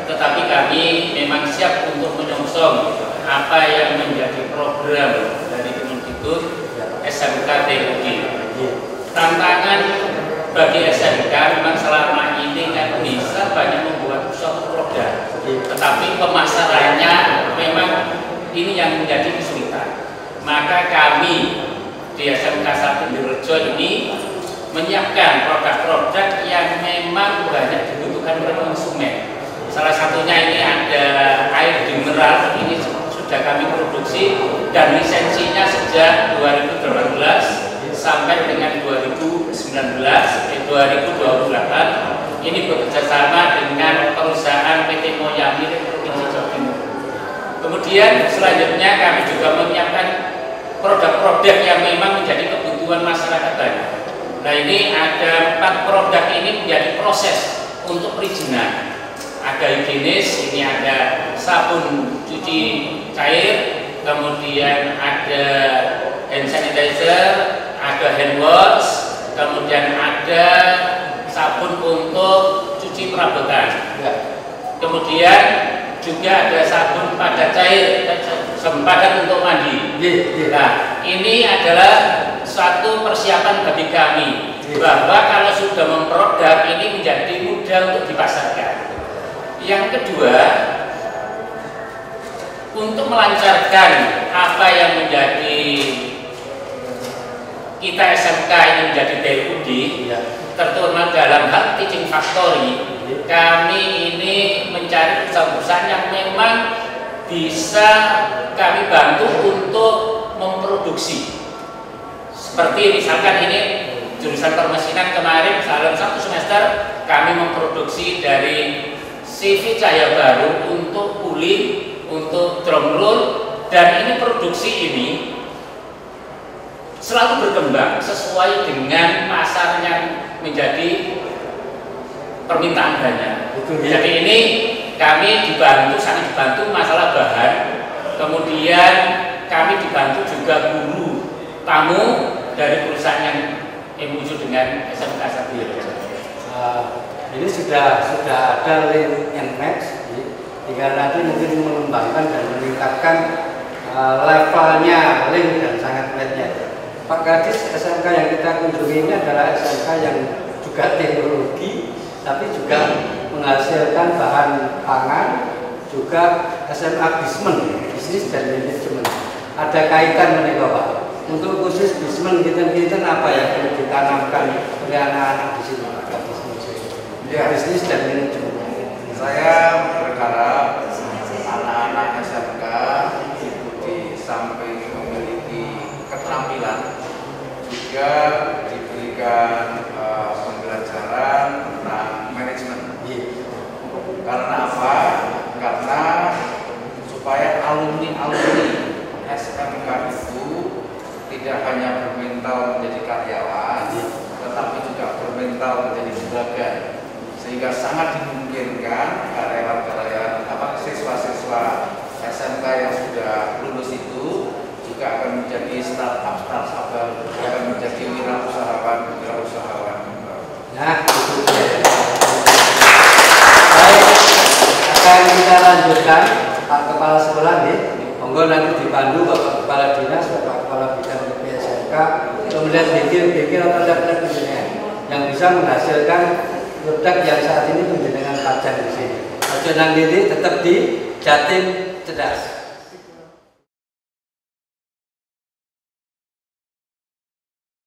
tetapi kami memang siap untuk menyongsong apa yang menjadi program dari Kemendikbud SMK BLUD. Tantangan bagi SMK memang selama ini kan bisa banyak membuat suatu program, tetapi pemasarannya memang ini yang menjadi kesulitan. Maka kami di SMK 1 Direjo ini menyiapkan produk-produk yang memang banyak dibutuhkan oleh konsumen. Salah satunya ini ada air mineral, ini sudah kami produksi dan lisensinya sejak 2018 sampai dengan 2028 ini bekerjasama dengan perusahaan PT Moyamir Provinsi Jawa Timur. Kemudian selanjutnya kami juga menyiapkan produk-produk yang memang menjadi kebutuhan masyarakat banyak. Nah, ini ada 4 produk ini menjadi proses untuk perizinan. Ada higienis, ini ada sabun cuci cair, kemudian ada hand sanitizer, ada hand wash, kemudian ada sabun untuk cuci perabotan. Kemudian juga ada sabun padat cair, sempadan untuk mandi. Nah, ini adalah suatu persiapan bagi kami bahwa kalau sudah memproduk ini menjadi mudah untuk dipasarkan. Yang kedua, untuk melancarkan apa yang menjadi kita SMK ini menjadi BUD, terutama dalam hal teaching factory, kami ini mencari perusahaan-perusahaan yang memang bisa kami bantu untuk memproduksi. Seperti misalkan ini jurusan permesinan kemarin dalam 1 semester kami memproduksi dari CV Cahaya Baru untuk puli, untuk drum roll, dan ini produksi ini selalu berkembang sesuai dengan pasar yang menjadi permintaan banyak. Jadi ini kami dibantu, sangat dibantu masalah bahan, kemudian kami dibantu juga guru tamu dari perusahaan yang wujud dengan SMK Sabir. Ini sudah ada link and match, tinggal nanti mungkin mengembangkan dan meningkatkan levelnya link dan sangat matchnya. Pak Kadis, SMK yang kita kunjungi ini adalah SMK yang juga teknologi, tapi juga menghasilkan bahan pangan, juga SMA bisnis dan manajemen. Ada kaitan menika Pak. Untuk khusus bisnis kita apa yang perlu ditanamkan oleh anak-anak di sini? Ya, bisnis dan manajemen. Saya berharap anak-anak SMK itu di samping memiliki keterampilan juga diberikan pembelajaran tentang manajemen. Karena apa? Karena supaya alumni SMK itu tidak hanya bermental menjadi karyawan, tetapi juga bermental menjadi juragan, sehingga sangat dimungkinkan siswa-siswa SMK yang sudah lulus itu juga akan menjadi startup akan menjadi wirausahawan. Nah, itu dia. Baik, akan kita lanjutkan Pak Kepala Sekolah nih. Monggo nanti dipandu Bapak Kepala Dinas, Bapak Kepala Bidang PSMK, kemudian bikin atau lab yang bisa menghasilkan produk yang saat ini menjadi pajak di sini. Ojo nang diri tetap di Jatim Cerdas.